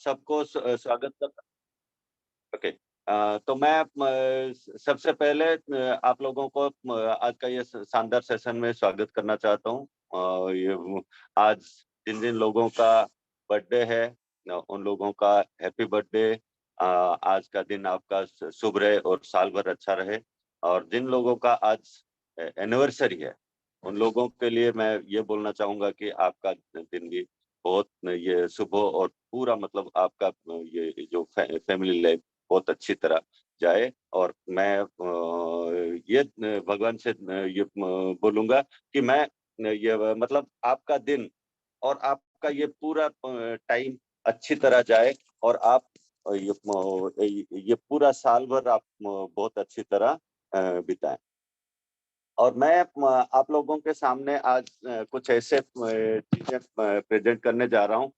सबको स्वागत करता। ओके। तो मैं सबसे पहले आप लोगों को आज का ये शानदार सेशन में स्वागत करना चाहता हूँ। आज जिन जिन लोगों का बर्थडे है, उन लोगों का हैप्पी बर्थडे। आज का दिन आपका शुभ रहे और साल भर अच्छा रहे। और जिन लोगों का आज एनिवर्सरी है, उन लोगों के लिए मैं ये बोलना चाहूंगा कि आपका दिन भी बहुत ये शुभ हो और पूरा मतलब आपका ये जो फैमिली लाइफ बहुत अच्छी तरह जाए। और मैं ये भगवान से ये बोलूँगा कि मैं ये मतलब आपका दिन और आपका ये पूरा टाइम अच्छी तरह जाए और आप ये पूरा साल भर आप बहुत अच्छी तरह बिताएँ। और मैं आप लोगों के सामने आज कुछ ऐसे चीज़ें प्रेज़ेंट करने जा रहा हूँ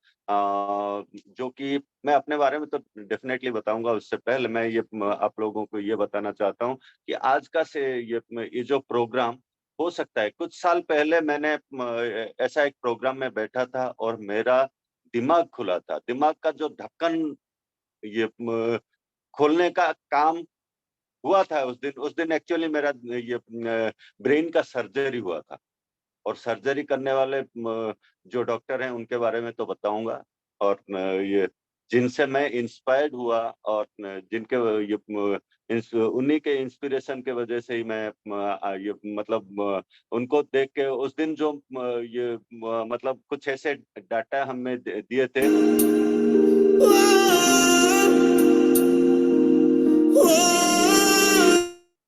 जो कि मैं अपने बारे में तो डेफ़िनेटली बताऊँगा, उससे पहले मैं ये आप लोगों को ये बताना चाहता हूँ कि आज का से ये जो प्रोग्राम हो सकता है, कुछ साल पहले मैंने ऐसा एक प्रोग्राम में बैठा था और मेरा दिमाग खुला था। दिमाग का जो ढक्कन ये खोलने का काम हुआ था उस दिन एक्चुअली मेरा ये ब्रेन का सर्जरी हुआ था। और सर्जरी करने वाले जो डॉक्टर हैं उनके बारे में तो बताऊँगा। और ये जिनसे मैं इंस्पायर्ड हुआ और जिनके ये उन्हीं के इंस्पिरेशन के वजह से ही मैं ये मतलब उनको देख के उस दिन जो ये मतलब कुछ ऐसे डाटा हमें दिए थे।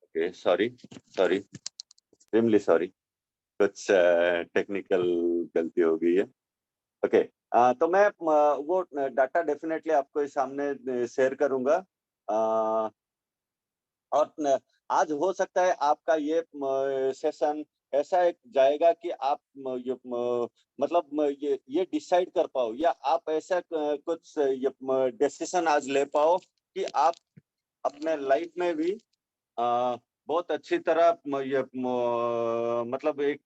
Okay, sorry, sorry, extremely sorry. कुछ टेक्निकल गलती हो गई है। ओके। तो मैं वो डाटा डेफ़िनेटली आपको इस सामने शेयर करूँगा। और आज हो सकता है आपका ये सेशन ऐसा एक जाएगा कि आप मतलब ये डिसाइड कर पाओ या आप ऐसा कुछ ये डिसीजन आज ले पाओ कि आप अपने लाइफ में भी बहुत अच्छी तरह मतलब एक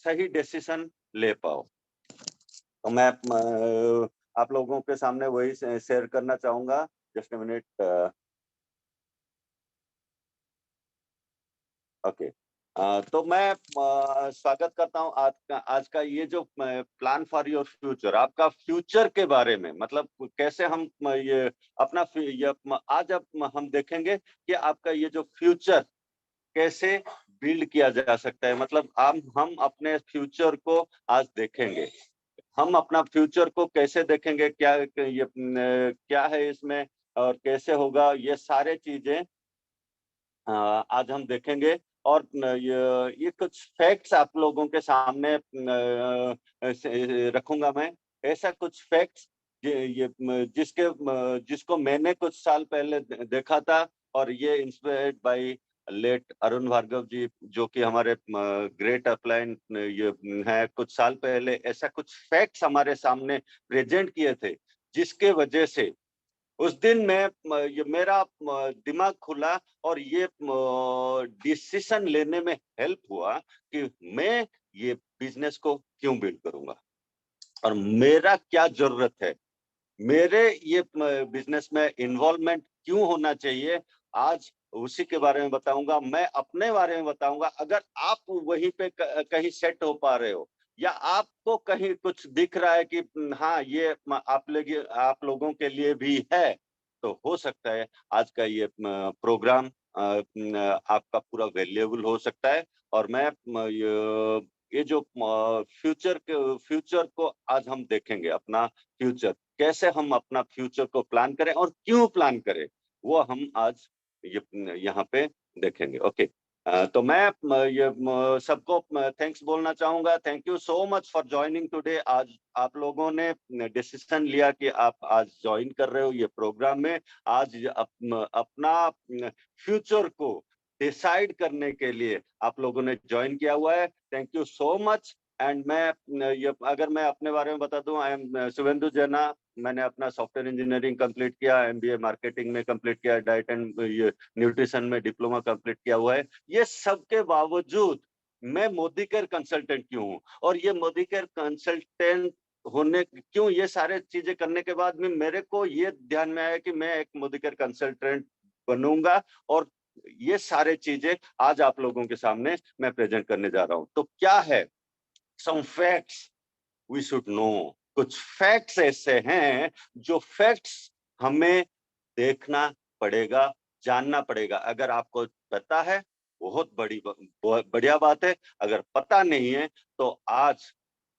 सही डिसीजन ले पाओ। तो मैं आप लोगों के सामने वही शेयर करना चाहूँगा। Just a minute. ओके। तो मैं स्वागत करता हूँ आज का ये जो प्लान फॉर योर फ्यूचर, आपका फ्यूचर के बारे में मतलब कैसे हम ये अपना आज हम देखेंगे कि आपका ये जो फ्यूचर कैसे बिल्ड किया जा सकता है। मतलब हम अपने फ्यूचर को आज देखेंगे। हम अपना फ्यूचर को कैसे देखेंगे, क्या है इसमें और कैसे होगा, ये सारे चीज़ें आज हम देखेंगे। और ये कुछ फैक्ट्स आप लोगों के सामने रखूंगा मैं। ऐसा कुछ फैक्ट्स जिसको मैंने कुछ साल पहले देखा था। और ये inspired by late Arun Bhargava ji, जो कि हमारे ग्रेट अपलाइन ये है। कुछ साल पहले ऐसा कुछ फैक्ट्स हमारे सामने प्रेजेंट किए थे, जिसके वजह से उस दिन मैं ये मेरा दिमाग खुला और ये डिसीजन लेने में हेल्प हुआ कि मैं ये बिजनेस को क्यों बिल्ड करूंगा और मेरा क्या जरूरत है, मेरे ये बिजनेस में इन्वॉल्वमेंट क्यों होना चाहिए। आज उसी के बारे में बताऊंगा, मैं अपने बारे में बताऊंगा। अगर आप वहीं पे कहीं सेट हो पा रहे हो या आपको कहीं कुछ दिख रहा है कि हाँ ये आप लोगों के लिए भी है, तो हो सकता है आज का ये प्रोग्राम आपका पूरा वैल्यूएबल हो सकता है। और मैं ये जो फ्यूचर को आज हम देखेंगे, अपना फ्यूचर कैसे हम अपना फ्यूचर को प्लान करें और क्यों प्लान करें, वो हम आज ये यहाँ पे देखेंगे। ओके। तो मैं सबको थैंक्स बोलना चाहूंगा। Thank you so much for joining today. आज आप लोगों ने डिसीजन लिया कि आप आज ज्वाइन कर रहे हो ये प्रोग्राम में। आज अपना फ्यूचर को डिसाइड करने के लिए आप लोगों ने ज्वाइन किया हुआ है। Thank you so much. And मैं ये अगर मैं अपने बारे में बता दूं, आई एम शुभेंदु जैना। मैंने अपना सॉफ्टवेयर इंजीनियरिंग कंप्लीट किया, एमबीए मार्केटिंग में कंप्लीट किया, डाइट एंड ये न्यूट्रिशन में डिप्लोमा कंप्लीट किया हुआ है। ये सब के बावजूद मैं मोदी केयर कंसल्टेंट क्यों हूँ और ये मोदी केयर कंसल्टेंट होने क्यों ये सारे चीजें करने के बाद में मेरे को ये ध्यान में आया कि मैं एक मोदी केयर कंसल्टेंट बनूंगा, और ये सारे चीजें आज आप लोगों के सामने मैं प्रेजेंट करने जा रहा हूं। तो क्या है, some facts we should know. कुछ फैक्ट्स ऐसे हैं जो फैक्ट्स हमें देखना पड़ेगा, जानना पड़ेगा। अगर आपको पता है, बहुत बढ़िया बात है। अगर पता नहीं है तो आज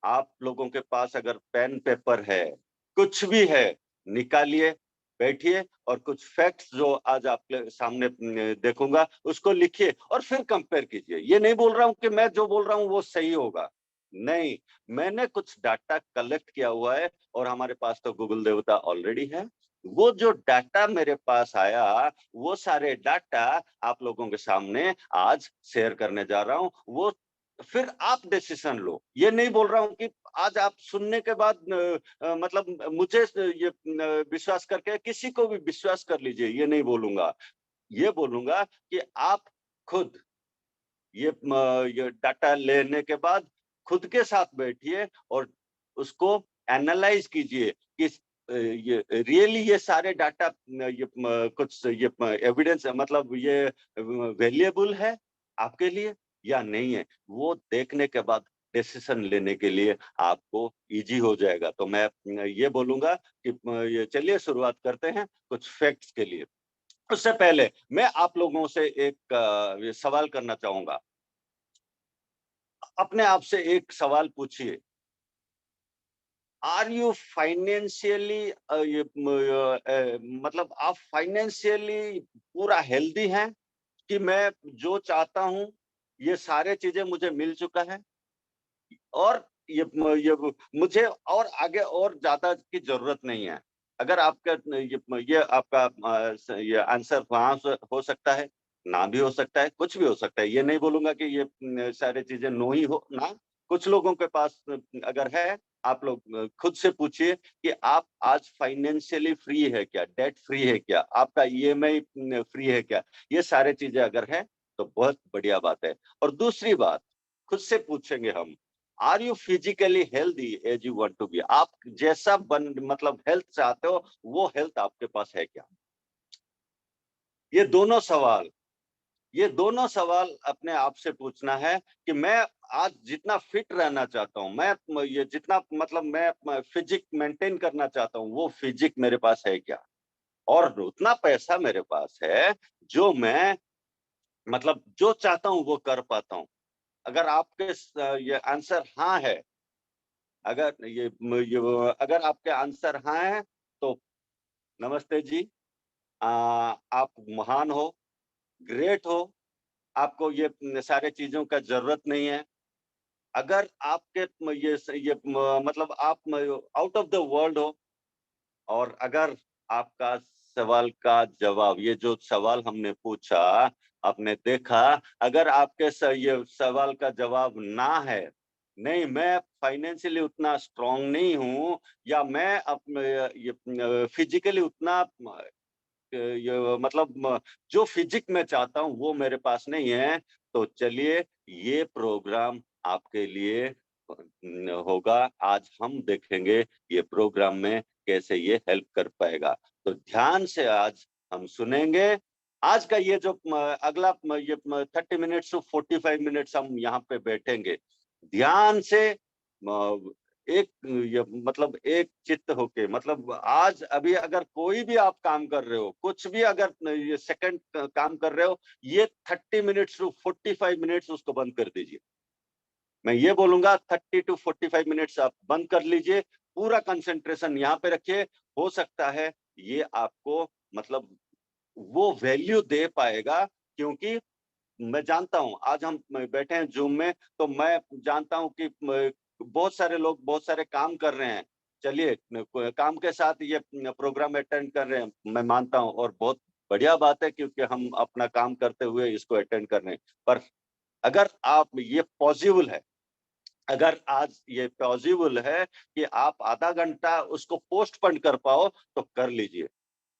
आप लोगों के पास अगर पेन पेपर है, कुछ भी है, निकालिए, बैठिए और कुछ फैक्ट्स जो आज आपके सामने देखूंगा उसको लिखिए और फिर कंपेयर कीजिए। ये नहीं बोल रहा हूं कि मैं जो बोल रहा हूं वो सही होगा, नहीं, मैंने कुछ डाटा कलेक्ट किया हुआ है और हमारे पास तो गूगल देवता ऑलरेडी है। वो जो डाटा मेरे पास आया, वो सारे डाटा आप लोगों के सामने आज शेयर करने जा रहा हूं। वो फिर आप डिसीजन लो। ये नहीं बोल रहा हूं कि आज आप सुनने के बाद मतलब मुझे ये विश्वास करके किसी को भी विश्वास कर लीजिए, ये नहीं बोलूंगा। ये बोलूंगा कि आप खुद ये डाटा लेने के बाद खुद के साथ बैठिए और उसको एनालाइज कीजिए कि ये रियली ये सारे डाटा कुछ ये एविडेंस मतलब ये वैल्यूएबल है आपके लिए या नहीं है। वो देखने के बाद डिसीजन लेने के लिए आपको इजी हो जाएगा। तो मैं ये बोलूंगा कि ये चलिए शुरुआत करते हैं कुछ फैक्ट्स के लिए। उससे पहले मैं आप लोगों से एक ये सवाल करना चाहूंगा। अपने आप से एक सवाल पूछिए, आर यू फाइनेंशियली मतलब आप फाइनेंशियली पूरा हेल्दी हैं कि मैं जो चाहता हूं ये सारे चीजें मुझे मिल चुका है और ये मुझे और आगे और ज्यादा की जरूरत नहीं है। अगर आपका ये आपका ये आंसर वहां से हो सकता है, ना भी हो सकता है, कुछ भी हो सकता है। ये नहीं बोलूंगा कि ये सारी चीजें नो ही हो ना। कुछ लोगों के पास अगर है, आप लोग खुद से पूछिए कि आप आज फाइनेंशियली फ्री है क्या, डेट फ्री है क्या, आपका ईएमआई फ्री है क्या। ये सारे चीजें अगर है तो बहुत बढ़िया बात है। और दूसरी बात, खुद से पूछेंगे हम, are you physically healthy as you want to be. आप जैसा बन मतलब हेल्थ चाहते हो वो हेल्थ आपके पास है क्या। ये दोनों सवाल ये दोनों सवाल अपने आप से पूछना है कि मैं आज जितना फिट रहना चाहता हूं, मैं ये जितना मतलब मैं फिजिक मेंटेन करना चाहता हूं, वो फिजिक मेरे पास है क्या। और उतना पैसा मेरे पास है जो मैं मतलब जो चाहता हूं वो कर पाता हूं। अगर आपके ये आंसर हाँ है, अगर अगर आपके आंसर हाँ है तो नमस्ते जी। आप महान हो, ग्रेट हो, आपको ये सारे चीजों का जरूरत नहीं है। अगर आपके मतलब आप आउट ऑफ द वर्ल्ड हो, और अगर आपका सवाल का जवाब, ये जो सवाल हमने पूछा, आपने देखा, अगर आपके ये सवाल का जवाब ना है, नहीं मैं फाइनेंशियली उतना स्ट्रांग नहीं हूं, या मैं ये फिजिकली उतना ये मतलब जो फिजिक में चाहता हूं वो मेरे पास नहीं है, तो चलिए ये प्रोग्राम आपके लिए होगा। आज हम देखेंगे ये प्रोग्राम में कैसे ये हेल्प कर पाएगा। तो ध्यान से आज हम सुनेंगे। आज का ये जो अगला ये 30 मिनट्स टू 45 मिनट्स हम यहाँ पे बैठेंगे ध्यान से, एक ये मतलब एक चित्त होके, मतलब आज अभी अगर कोई भी आप काम कर रहे हो, कुछ भी अगर ये सेकंड काम कर रहे हो, ये 30 मिनट्स टू 45 मिनट्स उसको बंद कर दीजिए। मैं ये बोलूंगा 30 टू 45 मिनट्स आप बंद कर लीजिए, पूरा कंसंट्रेशन यहाँ पे रखिए। हो सकता है ये आपको मतलब वो वैल्यू दे पाएगा, क्योंकि मैं जानता हूं आज हम बैठे हैं जूम में, तो मैं जानता हूं कि बहुत सारे लोग बहुत सारे काम कर रहे हैं। चलिए काम के साथ ये प्रोग्राम अटेंड कर रहे हैं, मैं मानता हूं, और बहुत बढ़िया बात है क्योंकि हम अपना काम करते हुए इसको अटेंड कर रहे हैं। पर अगर आप ये पॉसिबल है, अगर आज ये पॉसिबल है कि आप आधा घंटा उसको पोस्टपोन कर पाओ तो कर लीजिए।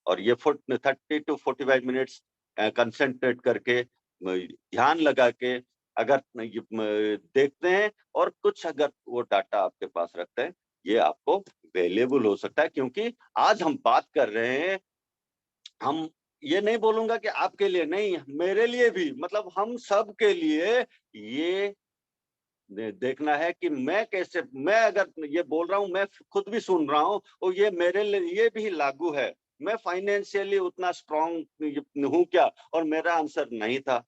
और ये 30 टू 45 मिनट्स कंसंट्रेट करके ध्यान लगा के अगर देखते हैं और कुछ अगर वो डाटा आपके पास रखते हैं, ये आपको वैल्यूएबल हो सकता है, क्योंकि आज हम बात कर रहे हैं, हम ये नहीं बोलूंगा कि आपके लिए नहीं, मेरे लिए भी, मतलब हम सब के लिए ये देखना है कि मैं कैसे, मैं अगर ये बोल रहा हूँ, मैं खुद भी सुन रहा हूँ और ये मेरे लिए भी लागू है। मैं फाइनेंशियली उतना स्ट्रांग हूँ क्या? और मेरा आंसर नहीं था।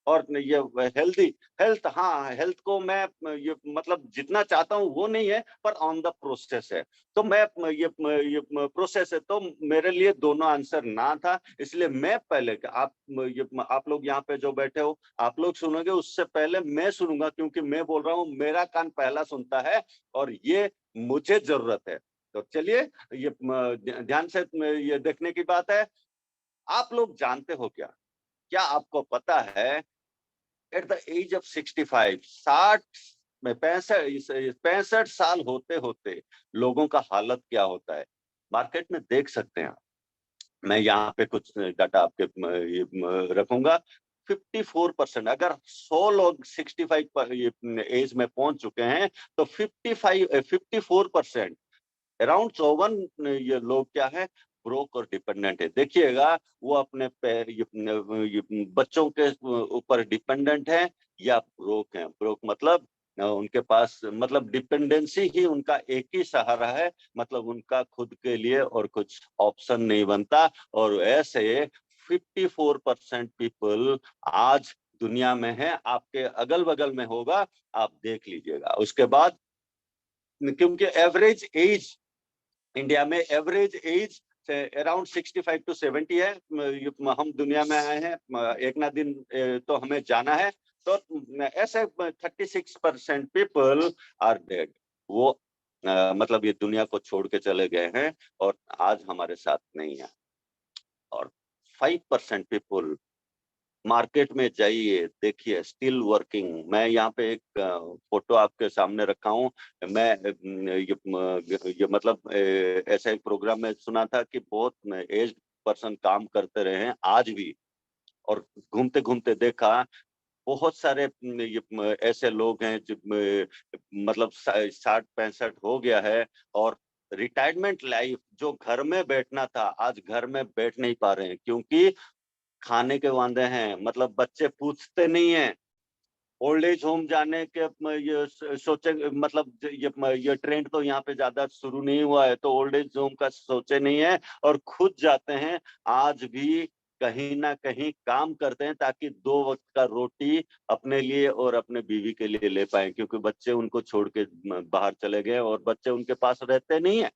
और ये हेल्दी हेल्थ, हाँ, हेल्थ को मैं ये मतलब जितना चाहता हूँ वो नहीं है, पर ऑन द प्रोसेस है। तो मैं ये प्रोसेस है, तो मेरे लिए दोनों आंसर ना था। इसलिए मैं पहले आप ये आप लोग यहाँ पे जो बैठे हो, आप लोग सुनोगे, उससे पहले मैं सुनूंगा, क्योंकि मैं बोल रहा हूँ, मेरा कान पहला सुनता है और ये मुझे जरूरत है। तो चलिए, ये ध्यान से ये देखने की बात है। आप लोग जानते हो क्या? क्या आपको पता है एट द एज ऑफ 65, 60 में 65 साल होते होते लोगों का हालत क्या होता है? मार्केट में देख सकते हैं आप। मैं यहाँ पे कुछ डाटा आपके रखूंगा। 54%, अगर 100 लोग 65 पर एज में पहुंच चुके हैं, तो 54% अराउंड 54 ये लोग क्या है, ब्रोक और डिपेंडेंट है। देखिएगा, वो अपने पैर ये बच्चों के ऊपर डिपेंडेंट है या ब्रोक है। ब्रोक मतलब उनके पास, मतलब डिपेंडेंसी ही उनका एक ही सहारा है, मतलब उनका खुद के लिए और कुछ ऑप्शन नहीं बनता। और ऐसे 54% पीपल आज दुनिया में है, आपके अगल बगल में होगा, आप देख लीजिएगा। उसके बाद, क्योंकि एवरेज एज इंडिया में, एवरेज एज से अराउंड 65 टू 70 है। हम दुनिया में आए हैं, एक ना दिन तो हमें जाना है। तो ऐसे 36% पीपल आर डेड। वो मतलब ये दुनिया को छोड़ के चले गए हैं और आज हमारे साथ नहीं है। और 5% पीपल, मार्केट में जाइए, देखिए, स्टिल वर्किंग। मैं यहाँ पे एक फोटो आपके सामने रखा हूँ। मैं ये मतलब ऐसा एक प्रोग्राम में सुना था कि बहुत एज पर्सन काम करते रहे हैं आज भी। और घूमते घूमते देखा, बहुत सारे ऐसे लोग हैं जो मतलब 60-65 हो गया है, और रिटायरमेंट लाइफ, जो घर में बैठना था, आज घर में बैठ नहीं पा रहे हैं, क्योंकि खाने के वांदे हैं। मतलब बच्चे पूछते नहीं है। ओल्ड एज होम जाने के ये सोचे, मतलब ये ट्रेंड तो यहाँ पे ज्यादा शुरू नहीं हुआ है, तो ओल्ड एज होम का सोचे नहीं है और खुद जाते हैं। आज भी कहीं ना कहीं काम करते हैं, ताकि 2 वक्त का रोटी अपने लिए और अपने बीवी के लिए ले पाए, क्योंकि बच्चे उनको छोड़ के बाहर चले गए और बच्चे उनके पास रहते नहीं है।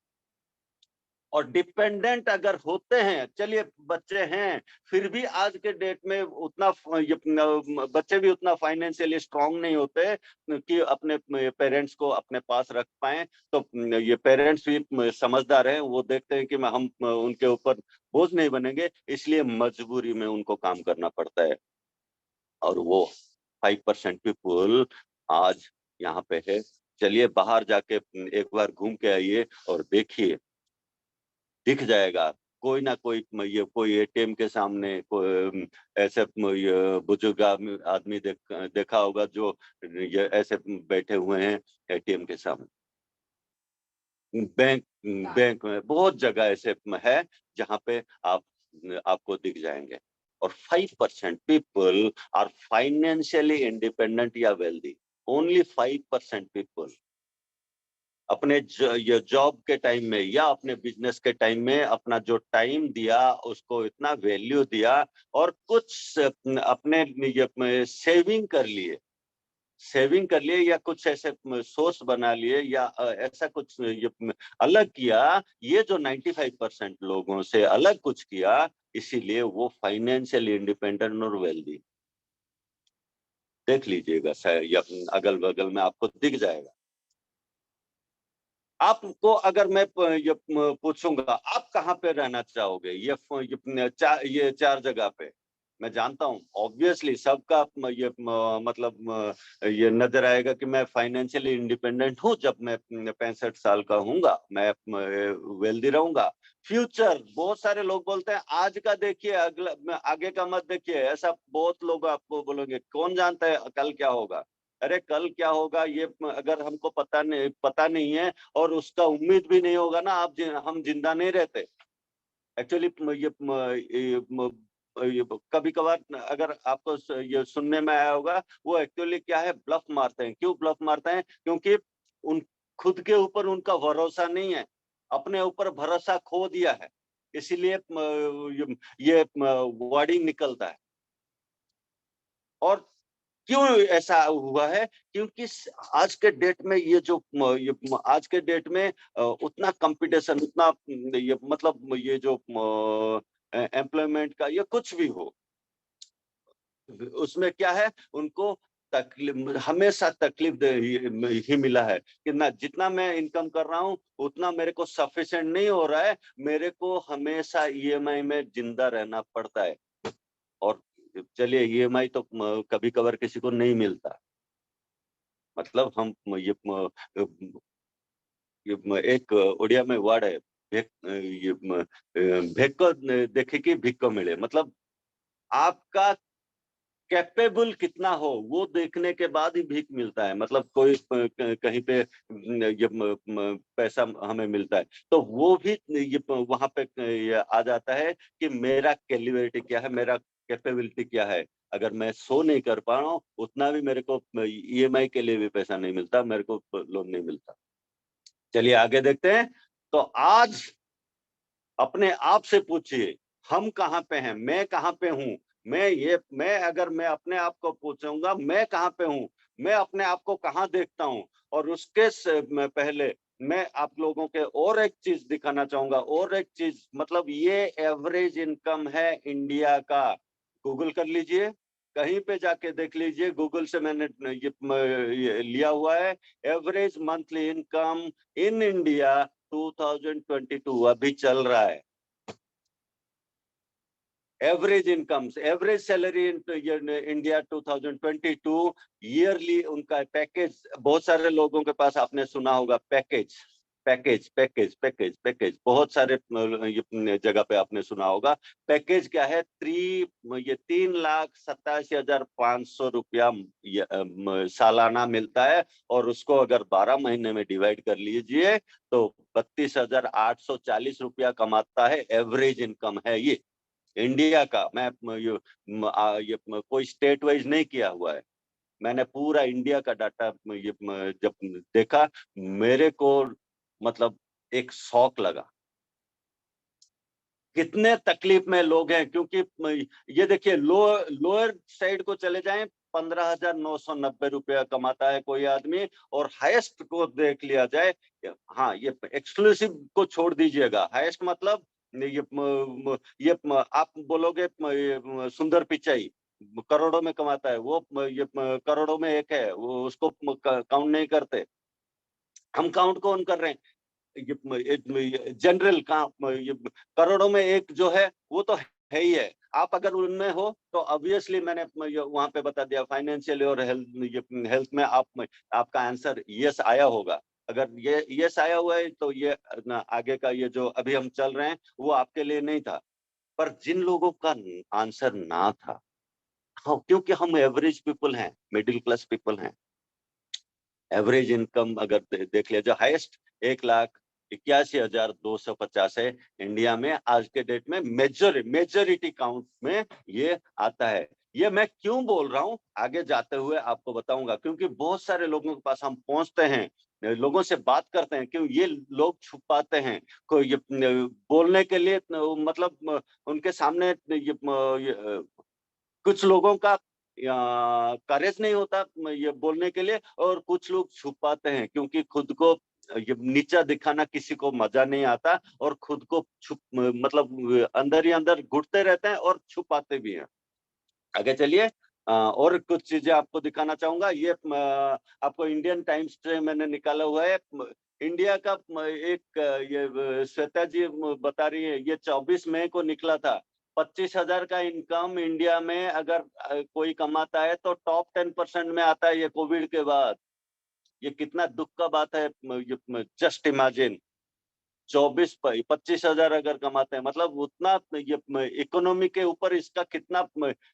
और डिपेंडेंट अगर होते हैं, चलिए बच्चे हैं, फिर भी आज के डेट में उतना बच्चे भी उतना फाइनेंशियली स्ट्रांग नहीं होते कि अपने पेरेंट्स को अपने पास रख पाए। तो ये पेरेंट्स भी समझदार हैं, वो देखते हैं कि हम उनके ऊपर बोझ नहीं बनेंगे, इसलिए मजबूरी में उनको काम करना पड़ता है। और वो 5% पीपुल आज यहाँ पे है। चलिए बाहर जाके एक बार घूम के आइए और देखिए, दिख जाएगा। कोई ना कोई ये कोई एटीएम के सामने ऐसे ये बुजुर्ग आदमी देखा होगा, जो ये ऐसे बैठे हुए हैं एटीएम के सामने। बैंक बैंक में बहुत जगह ऐसे है जहाँ पे आपको दिख जाएंगे। और 5% पीपल आर फाइनेंशियली इंडिपेंडेंट या वेल्दी। ओनली 5% पीपल अपने ये जॉब के टाइम में या अपने बिजनेस के टाइम में अपना जो टाइम दिया, उसको इतना वैल्यू दिया, और कुछ अपने ये सेविंग कर लिए या कुछ ऐसे सोर्स बना लिए, या ऐसा कुछ ये अलग किया। ये जो 95% लोगों से अलग कुछ किया, इसीलिए वो फाइनेंशियल इंडिपेंडेंट और वेल्दी। देख लीजिएगा, या अगल बगल में आपको दिख जाएगा। आपको अगर मैं ये पूछूंगा, आप कहाँ पे रहना चाहोगे? ये 4 जगह पे। मैं जानता हूँ ऑब्वियसली सबका ये मतलब ये नजर आएगा कि मैं फाइनेंशियली इंडिपेंडेंट हूँ, जब मैं 65 साल का हूँगा, मैं वेल्दी रहूंगा। फ्यूचर, बहुत सारे लोग बोलते हैं आज का देखिए, अगला आगे का मत देखिए। ऐसा बहुत लोग आपको बोलेंगे, कौन जानता है कल क्या होगा। अरे कल क्या होगा ये अगर हमको पता नहीं है और उसका उम्मीद भी नहीं होगा ना, हम जिंदा नहीं रहते। एक्चुअली ये कभी कभार अगर आपको ये सुनने में आया होगा, वो एक्चुअली क्या है, ब्लफ मारते हैं। क्यों ब्लफ मारते हैं? क्योंकि उन खुद के ऊपर उनका भरोसा नहीं है, अपने ऊपर भरोसा खो दिया है, इसीलिए ये वर्डिंग निकलता है। और क्यों ऐसा हुआ है? क्योंकि आज के डेट में आज के डेट में उतना कंपटीशन, उतना ये मतलब ये जो एम्प्लॉयमेंट का ये कुछ भी हो, उसमें क्या है, उनको तकलीफ, हमेशा तकलीफ ही मिला है कि ना, जितना मैं इनकम कर रहा हूँ उतना मेरे को सफिशिएंट नहीं हो रहा है, मेरे को हमेशा ईएमआई में जिंदा रहना पड़ता है। और चलिए ईएमआई तो कभी कभार किसी को नहीं मिलता, मतलब हम एक उड़िया में वर्ड है, भेको देखे कि भिक्को मिले, मतलब आपका कैपेबल कितना हो वो देखने के बाद ही भीख मिलता है। मतलब कोई कहीं पे पैसा हमें मिलता है तो वो भी ये वहां पे ये आ जाता है कि मेरा कैलिबरिटी क्या है, मेरा कैपेबिलिटी क्या है। अगर मैं सो नहीं कर पा रहा हूँ उतना भी मेरे को ईएमआई के लिए भी पैसा नहीं मिलता, मेरे को लोन नहीं मिलता। चलिए आगे देखते हैं। तो आज अपने आप से पूछिए, हम कहाँ पे हैं, मैं कहाँ पे हूँ। मैं अगर मैं अपने आप को पूछूंगा मैं कहाँ पे हूँ, मैं अपने आप को कहाँ देखता हूँ। और उसके पहले मैं आप लोगों के और एक चीज दिखाना चाहूंगा, और एक चीज, मतलब ये एवरेज इनकम है इंडिया का। गूगल कर लीजिए, कहीं पे जाके देख लीजिए, गूगल से मैंने ये लिया हुआ है। Average monthly income in India 2022 अभी चल रहा है। Average salary in India 2022 yearly, उनका पैकेज, बहुत सारे लोगों के पास आपने सुना होगा package package package package package, बहुत सारे जगह पे आपने सुना होगा। पैकेज क्या है? 3,87,500 रुपया सालाना मिलता है। और उसको अगर 12 महीने में डिवाइड कर लीजिए तो 32,840 रुपया कमाता है। एवरेज इनकम है ये इंडिया का। मैं कोई स्टेट वाइज नहीं किया हुआ है, मैंने पूरा इंडिया का डाटा जब देखा, मेरे को मतलब एक शौक लगा, कितने तकलीफ में लोग हैं। क्योंकि ये देखिए, लोअर साइड को चले जाएं, 15,990 रुपया कमाता है कोई आदमी। और हाईएस्ट को देख लिया जाए, हाँ ये एक्सक्लूसिव को छोड़ दीजिएगा, हाईएस्ट मतलब आप बोलोगे सुंदर पिचाई करोड़ों में कमाता है, वो करोड़ों में एक है, वो उसको काउंट नहीं करते। हम काउंट कौन कर रहे हैं? जनरल का करोड़ों में एक जो है वो तो है ही है। आप अगर उनमें हो तो ऑब्वियसली, मैंने वहां पे बता दिया, फाइनेंशियली और हेल्थ में आपका आंसर यस आया होगा। अगर ये यस आया हुआ है तो ये आगे का ये जो अभी हम चल रहे हैं वो आपके लिए नहीं था। पर जिन लोगों का आंसर ना था, हाँ, क्योंकि हम एवरेज पीपल हैं, मिडिल क्लास पीपल हैं। एवरेज इनकम अगर देख लिया, जो हाईएस्ट 1,81,250 है इंडिया में आज के डेट में, मेजोरिटी काउंट में ये आता है। ये मैं क्यों बोल रहा हूँ आगे जाते हुए आपको बताऊंगा, क्योंकि बहुत सारे लोगों के पास हम पहुंचते हैं, लोगों से बात करते हैं, क्यों ये लोग छुपाते हैं। कोई ये बोलने के लिए मतलब उनके सामने कुछ लोगों का करेज नहीं होता ये बोलने के लिए, और कुछ लोग छुपाते हैं क्योंकि खुद को ये नीचा दिखाना किसी को मजा नहीं आता, और खुद को छुप मतलब अंदर ही अंदर घुटते रहते हैं और छुपाते भी हैं। आगे चलिए। और कुछ चीजें आपको दिखाना चाहूंगा। ये आपको इंडियन टाइम्स से मैंने निकाला हुआ है। इंडिया का एक ये श्वेता जी बता रही है, ये 24 मई को निकला था। 25,000 का इनकम इंडिया में अगर कोई कमाता है तो टॉप 10% में आता है, ये कोविड के बाद। ये कितना दुख का बात है, जस्ट इमेजिन। 25,000 अगर कमाते हैं, मतलब उतना ये इकोनॉमी के ऊपर इसका कितना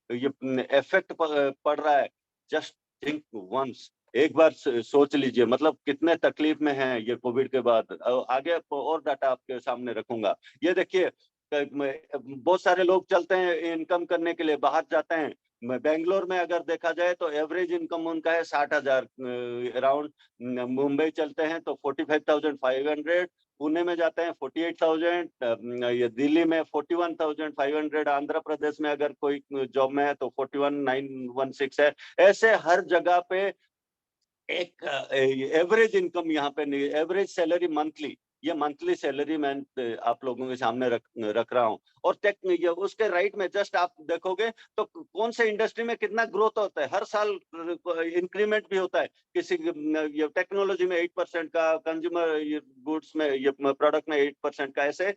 ये इफेक्ट पड़ रहा है। जस्ट थिंक वंस, एक बार सोच लीजिए, मतलब कितने तकलीफ में हैं ये कोविड के बाद। आगे और डाटा आपके सामने रखूंगा। ये देखिए, बहुत सारे लोग चलते हैं इनकम करने के लिए, बाहर जाते हैं। बेंगलोर में अगर देखा जाए तो एवरेज इनकम उनका है 60,000 अराउंड। मुंबई चलते हैं तो 45,500, पुणे में जाते हैं 48,000, ये दिल्ली में 41,500, आंध्र प्रदेश में अगर कोई जॉब में है तो 41,916 है। ऐसे हर जगह पे एक एवरेज इनकम यहाँ पे नहीं, एवरेज सैलरी मंथली, ये मंथली सैलरी मैं आप लोगों के सामने रख रहा हूँ। और टेक ये उसके राइट में जस्ट आप देखोगे तो कौन से इंडस्ट्री में कितना ग्रोथ होता है, हर साल इंक्रीमेंट भी होता है। किसी ये टेक्नोलॉजी में 8% का, कंज्यूमर गुड्स में, ये प्रोडक्ट में 8% का, ऐसे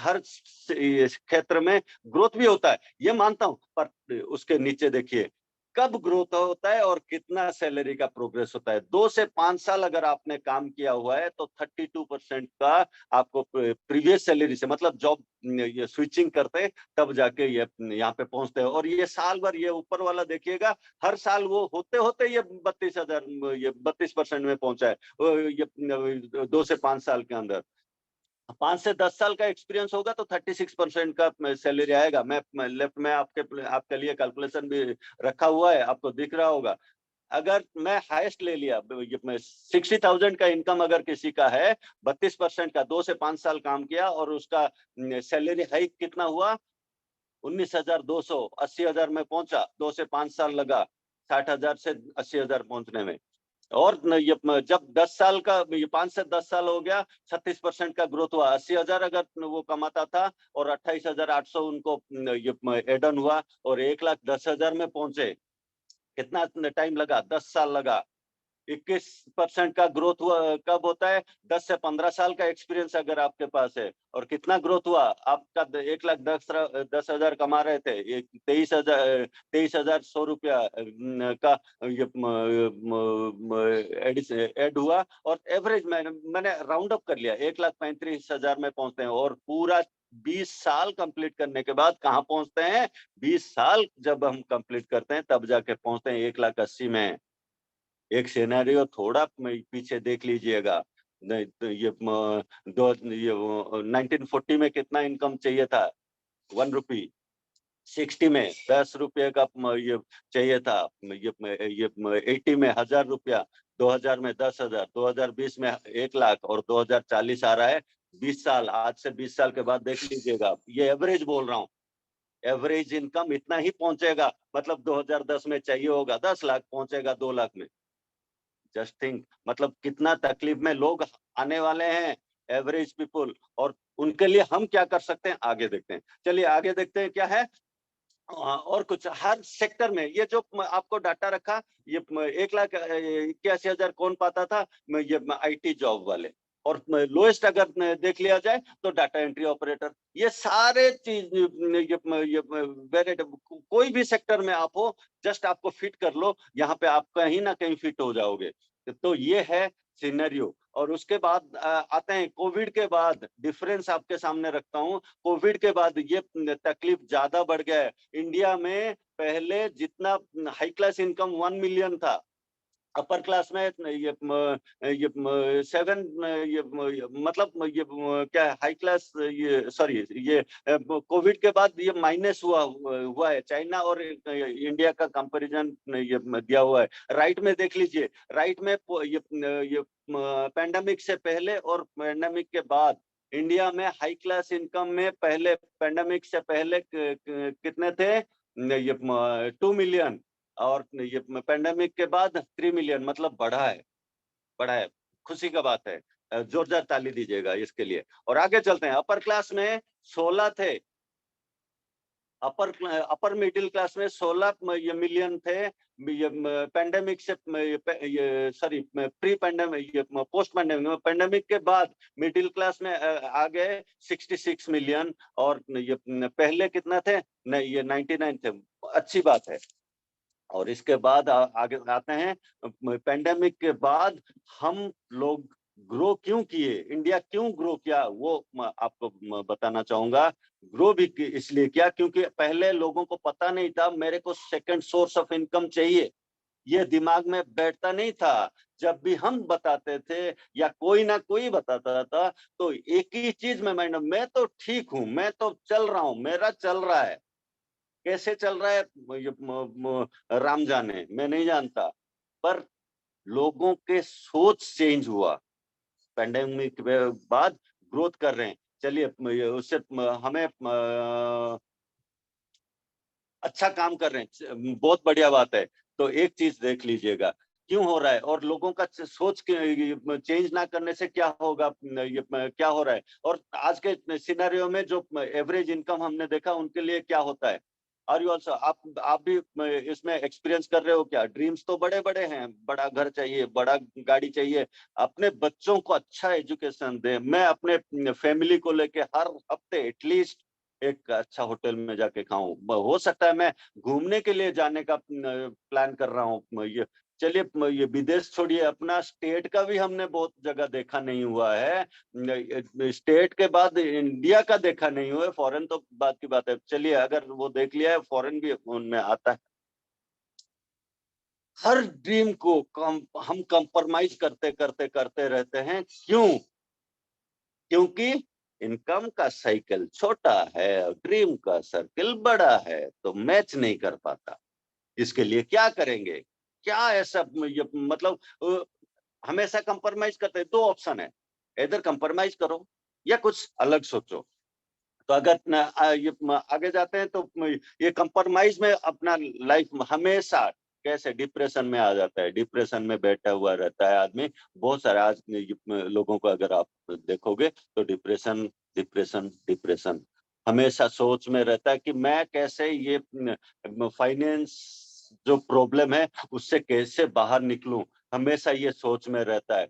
हर क्षेत्र में ग्रोथ भी होता है, ये मानता हूँ। पर उसके नीचे देखिए कब ग्रोथ होता है और कितना सैलरी का प्रोग्रेस होता है। 2 से 5 साल अगर आपने काम किया हुआ है तो 32% का आपको प्रीवियस सैलरी से, मतलब जॉब ये स्विचिंग करते हैं तब जाके ये यहाँ पे पहुंचते हैं। और ये साल भर, ये ऊपर वाला देखिएगा, हर साल वो होते होते ये 32,000, ये 32% में पहुंचा है, ये 2 से 5 साल के अंदर। 5 से 10 साल का एक्सपीरियंस होगा तो 36% का सैलरी आएगा। मैं लेफ्ट में आपके लिए कैलकुलेशन भी रखा हुआ है, आपको दिख रहा होगा। अगर मैं हाईएस्ट ले लिया, 60,000 का इनकम अगर किसी का है, 32% का, 2 से 5 साल काम किया और उसका सैलरी हाइक कितना हुआ, 19,200, 80,000 में पहुंचा। 2 से 5 साल लगा 60,000 से 80,000 पहुंचने में। और ये जब 10 साल का, ये 5 से 10 साल हो गया, 36% का ग्रोथ हुआ। 80,000 अगर वो कमाता था और 28,800 उनको ये एड ऑन हुआ और 1,10,000 में पहुंचे। कितना टाइम लगा, 10 साल लगा। 21% का ग्रोथ हुआ कब होता है, 10 से 15 साल का एक्सपीरियंस अगर आपके पास है। और कितना ग्रोथ हुआ आपका, 1,10,000 कमा रहे थे, 23,100 रुपया का ये एड हुआ। और एवरेज मैंने राउंड अप कर लिया, 1,35,000 में पहुंचते हैं। और पूरा 20 साल कंप्लीट करने के बाद कहाँ पहुंचते हैं, 20 साल जब हम कंप्लीट करते हैं तब जाके पहुंचते हैं 1,80,000 में। एक सिनेरियो थोड़ा पीछे देख लीजिएगा। नहीं तो ये 1940 में कितना इनकम चाहिए था, 1 रुपी। 60 में 10 रुपये का ये चाहिए था, ये 80 में 1,000 रुपया, 2000 में 10,000, 2020 में 1 लाख, और 2040 आ रहा है। 20 साल, आज से 20 साल के बाद देख लीजिएगा, ये एवरेज बोल रहा हूँ। एवरेज इनकम इतना ही पहुंचेगा, मतलब 2010 में चाहिए होगा 10 लाख, पहुंचेगा 2 लाख में। जस्ट थिंक, मतलब कितना तकलीफ में लोग आने वाले हैं, एवरेज पीपुल। और उनके लिए हम क्या कर सकते हैं, आगे देखते हैं। चलिए आगे देखते हैं क्या है। और कुछ हर सेक्टर में ये जो आपको डाटा रखा, ये 1,81,000 कौन पाता था, ये आईटी जॉब वाले। और लोएस्ट अगर देख लिया जाए तो डाटा एंट्री ऑपरेटर। ये सारे चीज, ये कोई भी सेक्टर में आप हो, जस्ट आपको फिट कर लो, यहाँ पे आप कहीं ना कहीं फिट हो जाओगे। तो ये है सिनेरियो। और उसके बाद आते हैं कोविड के बाद, डिफरेंस आपके सामने रखता हूँ। कोविड के बाद ये तकलीफ ज्यादा बढ़ गया है। इंडिया में पहले जितना हाई क्लास इनकम 1 मिलियन था, अपर क्लास में ये 7, मतलब ये क्या हाई क्लास, ये सॉरी, ये कोविड के बाद ये माइनस हुआ है। चाइना और इंडिया का कंपैरिजन ये दिया हुआ है, राइट में देख लीजिए। राइट में ये पैंडेमिक से पहले और पैंडेमिक के बाद इंडिया में हाई क्लास इनकम में, पहले पैंडेमिक से पहले कितने थे, ये 2 मिलियन, और ये पैंडेमिक के बाद 3 मिलियन, मतलब बढ़ा है, बढ़ा है। खुशी का बात है, जोरदार ताली दीजिएगा इसके लिए। और आगे चलते हैं। अपर क्लास में 16 थे, अपर मिडिल क्लास में 16 ये मिलियन थे। ये पैंडेमिक से, ये सॉरी, प्री पैंडेमिक, ये पोस्ट पैंडेमिक, पैंडेमिक के बाद मिडिल क्लास में आ गए 66 मिलियन। और ये पहले कितना थे, नहीं ये 99 थे। अच्छी बात है। और इसके बाद आगे आते हैं, पेंडेमिक के बाद हम लोग ग्रो क्यों किए, इंडिया क्यों ग्रो किया, वो आपको बताना चाहूंगा। ग्रो भी इसलिए किया क्योंकि पहले लोगों को पता नहीं था, मेरे को सेकंड सोर्स ऑफ इनकम चाहिए। ये दिमाग में बैठता नहीं था। जब भी हम बताते थे या कोई ना कोई बताता था, तो एक ही चीज में माइंड, मैं तो ठीक हूँ, मैं तो चल रहा हूँ, मेरा चल रहा है। कैसे चल रहा है ये राम जाने, मैं नहीं जानता। पर लोगों के सोच चेंज हुआ। पैंडेमिक के बाद ग्रोथ कर रहे हैं। चलिए उससे हमें अच्छा काम कर रहे हैं, बहुत बढ़िया बात है। तो एक चीज देख लीजिएगा, क्यों हो रहा है और लोगों का सोच के चेंज ना करने से क्या होगा, ये क्या हो रहा है। और आज के सिनेरियो में जो एवरेज इनकम हमने देखा, उनके लिए क्या होता है। आर यू ऑल्सो, आप भी इसमें एक्सपीरियंस कर रहे हो क्या। ड्रीम्स तो बड़े बड़े हैं, बड़ा घर चाहिए, बड़ा गाड़ी चाहिए। अपने बच्चों को अच्छा एजुकेशन दे। मैं अपने फैमिली को लेके हर हफ्ते एटलीस्ट एक अच्छा होटल में जाके खाऊं। हो सकता है मैं घूमने के लिए जाने का प्लान कर रहा हूँ। ये चलिए, ये विदेश छोड़िए, अपना स्टेट का भी हमने बहुत जगह देखा नहीं हुआ है। स्टेट के बाद इंडिया का देखा नहीं हुआ है। फॉरेन तो बात की बात है, चलिए अगर वो देख लिया है, फॉरेन भी उनमें आता है। हर ड्रीम को हम कंप्रोमाइज करते करते करते रहते हैं। क्यों? क्योंकि इनकम का साइकिल छोटा है और ड्रीम का सर्किल बड़ा है, तो मैच नहीं कर पाता। इसके लिए क्या करेंगे? क्या ऐसा ये मतलब हमेशा कंप्रोमाइज करते हैं। दो ऑप्शन है, इधर कंप्रोमाइज करो या कुछ अलग सोचो। तो अगर ये आगे जाते हैं, तो ये कंप्रोमाइज में अपना लाइफ हमेशा कैसे डिप्रेशन में आ जाता है। डिप्रेशन में बैठा हुआ रहता है आदमी। बहुत सारे आज लोगों को अगर आप देखोगे, तो डिप्रेशन डिप्रेशन डिप्रेशन, हमेशा सोच में रहता है कि मैं कैसे ये फाइनेंस जो प्रॉब्लम है उससे कैसे बाहर निकलूं। हमेशा ये सोच में रहता है।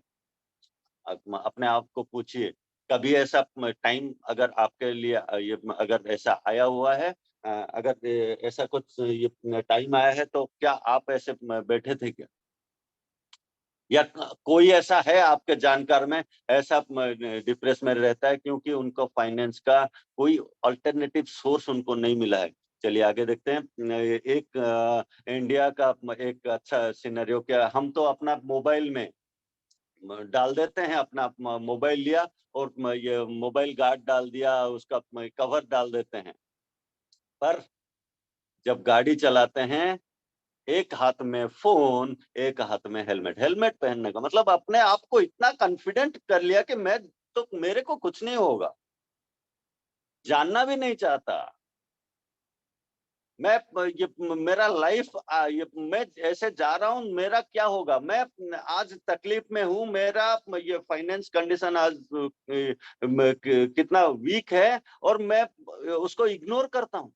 अपने आप को पूछिए, कभी ऐसा टाइम अगर आपके लिए ये अगर ऐसा आया हुआ है, अगर ऐसा कुछ ये टाइम आया है, तो क्या आप ऐसे बैठे थे क्या? या कोई ऐसा है आपके जानकार में, ऐसा डिप्रेस में रहता है क्योंकि उनको फाइनेंस का कोई अल्टरनेटिव सोर्स उनको नहीं मिला है। चलिए आगे देखते हैं। एक इंडिया का एक अच्छा सिनेरियो, क्या हम तो अपना मोबाइल में डाल देते हैं, अपना मोबाइल लिया और ये मोबाइल गार्ड डाल दिया, उसका कवर डाल देते हैं। पर जब गाड़ी चलाते हैं, एक हाथ में फोन, एक हाथ में हेलमेट। हेलमेट पहनने का मतलब अपने आप को इतना कॉन्फिडेंट कर लिया कि मैं तो, मेरे को कुछ नहीं होगा, जानना भी नहीं चाहता। मैं ये मेरा लाइफ ये मैं ऐसे जा रहा हूँ, मेरा क्या होगा। मैं आज तकलीफ में हूँ, मेरा ये फाइनेंस कंडीशन आज कितना वीक है, और मैं उसको इग्नोर करता हूँ।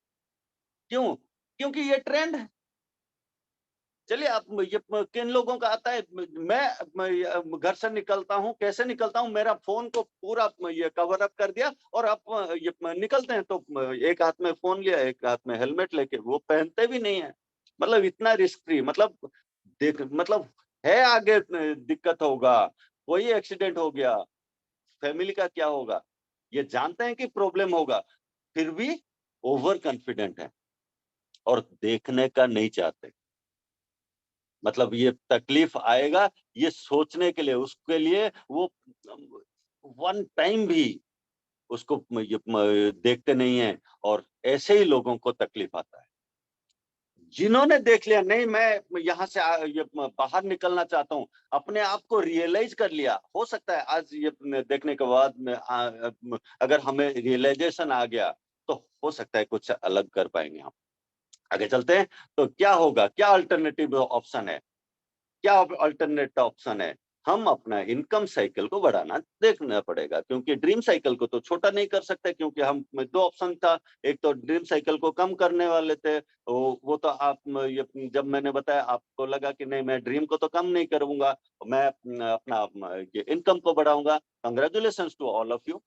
क्यों? क्योंकि ये ट्रेंड है। चलिए, आप ये किन लोगों का आता है। मैं घर से निकलता हूँ, कैसे निकलता हूँ, मेरा फोन को पूरा ये कवर अप कर दिया, और आप ये निकलते हैं तो एक हाथ में फोन लिया, एक हाथ में हेलमेट लेके, वो पहनते भी नहीं है। मतलब इतना रिस्क फ्री, मतलब देख, मतलब है आगे दिक्कत होगा, कोई एक्सीडेंट हो गया, फैमिली का क्या होगा, ये जानते हैं कि प्रॉब्लम होगा, फिर भी ओवर कॉन्फिडेंट है और देखने का नहीं चाहते। मतलब ये तकलीफ आएगा, ये सोचने के लिए, उसके लिए वो वन टाइम भी उसको देखते नहीं है, और ऐसे ही लोगों को तकलीफ आता है। जिन्होंने देख लिया, नहीं मैं यहाँ से ये बाहर निकलना चाहता हूँ, अपने आप को रियलाइज कर लिया। हो सकता है आज ये देखने के बाद अगर हमें रियलाइजेशन आ गया, तो हो सकता है कुछ अलग कर पाएंगे हम। आगे चलते हैं। तो क्या होगा, क्या अल्टरनेटिव ऑप्शन है? क्या अल्टरनेट ऑप्शन है? हम अपना इनकम साइकिल को बढ़ाना देखना पड़ेगा, क्योंकि ड्रीम साइकिल को तो छोटा नहीं कर सकते, क्योंकि हम दो ऑप्शन था। एक तो ड्रीम साइकिल को कम करने वाले थे, वो तो आप ये जब मैंने बताया, आपको लगा कि नहीं, मैं ड्रीम को तो कम नहीं करूंगा, मैं अपना ये इनकम को बढ़ाऊंगा। Congratulation to all of you.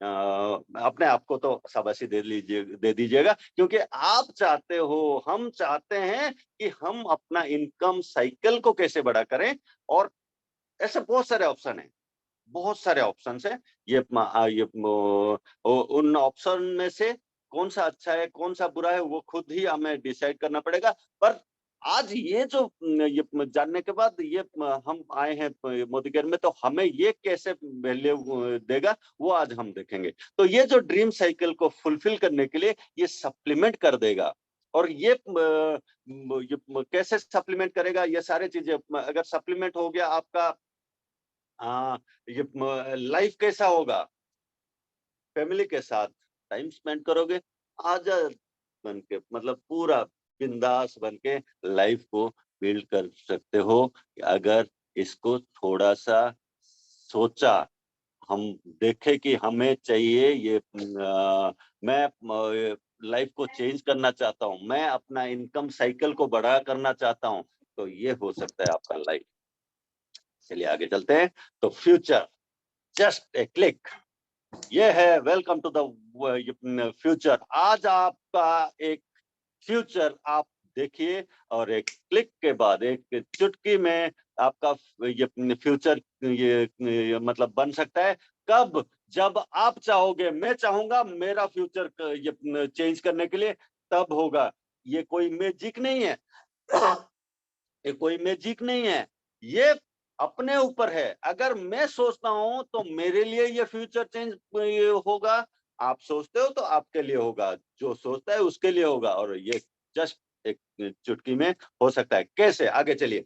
अपने आप को तो शाबाशी दे दीजिएगा, क्योंकि आप चाहते हो, हम चाहते हैं कि हम अपना इनकम साइकिल को कैसे बड़ा करें। और ऐसे बहुत सारे ऑप्शन हैं, बहुत सारे ऑप्शन है। उन ऑप्शन में से कौन सा अच्छा है, कौन सा बुरा है, वो खुद ही हमें डिसाइड करना पड़ेगा। पर आज ये जो ये जानने के बाद ये हम आए हैं मोदी केयर में, तो हमें ये कैसे वैल्यू देगा वो आज हम देखेंगे। तो ये जो ड्रीम साइकिल को फुलफिल करने के लिए ये सप्लीमेंट कर देगा। और ये कैसे सप्लीमेंट करेगा, ये सारी चीजें अगर सप्लीमेंट हो गया आपका, ये लाइफ कैसा होगा, फैमिली के साथ टाइम स्पेंड करोगे, आजाद बन के, मतलब पूरा बिंदास बन के लाइफ को बिल्ड कर सकते हो। अगर इसको थोड़ा सा सोचा, हम देखे कि हमें चाहिए ये, मैं लाइफ को चेंज करना चाहता हूँ, मैं अपना इनकम साइकिल को बड़ा करना चाहता हूँ, तो ये हो सकता है आपका लाइफ। चलिए आगे चलते हैं। तो फ्यूचर जस्ट ए क्लिक, ये है वेलकम टू द फ्यूचर। आज आपका एक फ्यूचर आप देखिए, और एक क्लिक के बाद, एक चुटकी में आपका ये फ्यूचर ये मतलब बन सकता है। कब? जब आप चाहोगे, मैं चाहूंगा मेरा फ्यूचर ये चेंज करने के लिए, तब होगा। ये कोई मैजिक नहीं है। ये कोई मैजिक नहीं है, ये अपने ऊपर है। अगर मैं सोचता हूं तो मेरे लिए ये फ्यूचर चेंज ये होगा, आप सोचते हो तो आपके लिए होगा, जो सोचता है उसके लिए होगा, और ये जस्ट एक चुटकी में हो सकता है। कैसे? आगे चलिए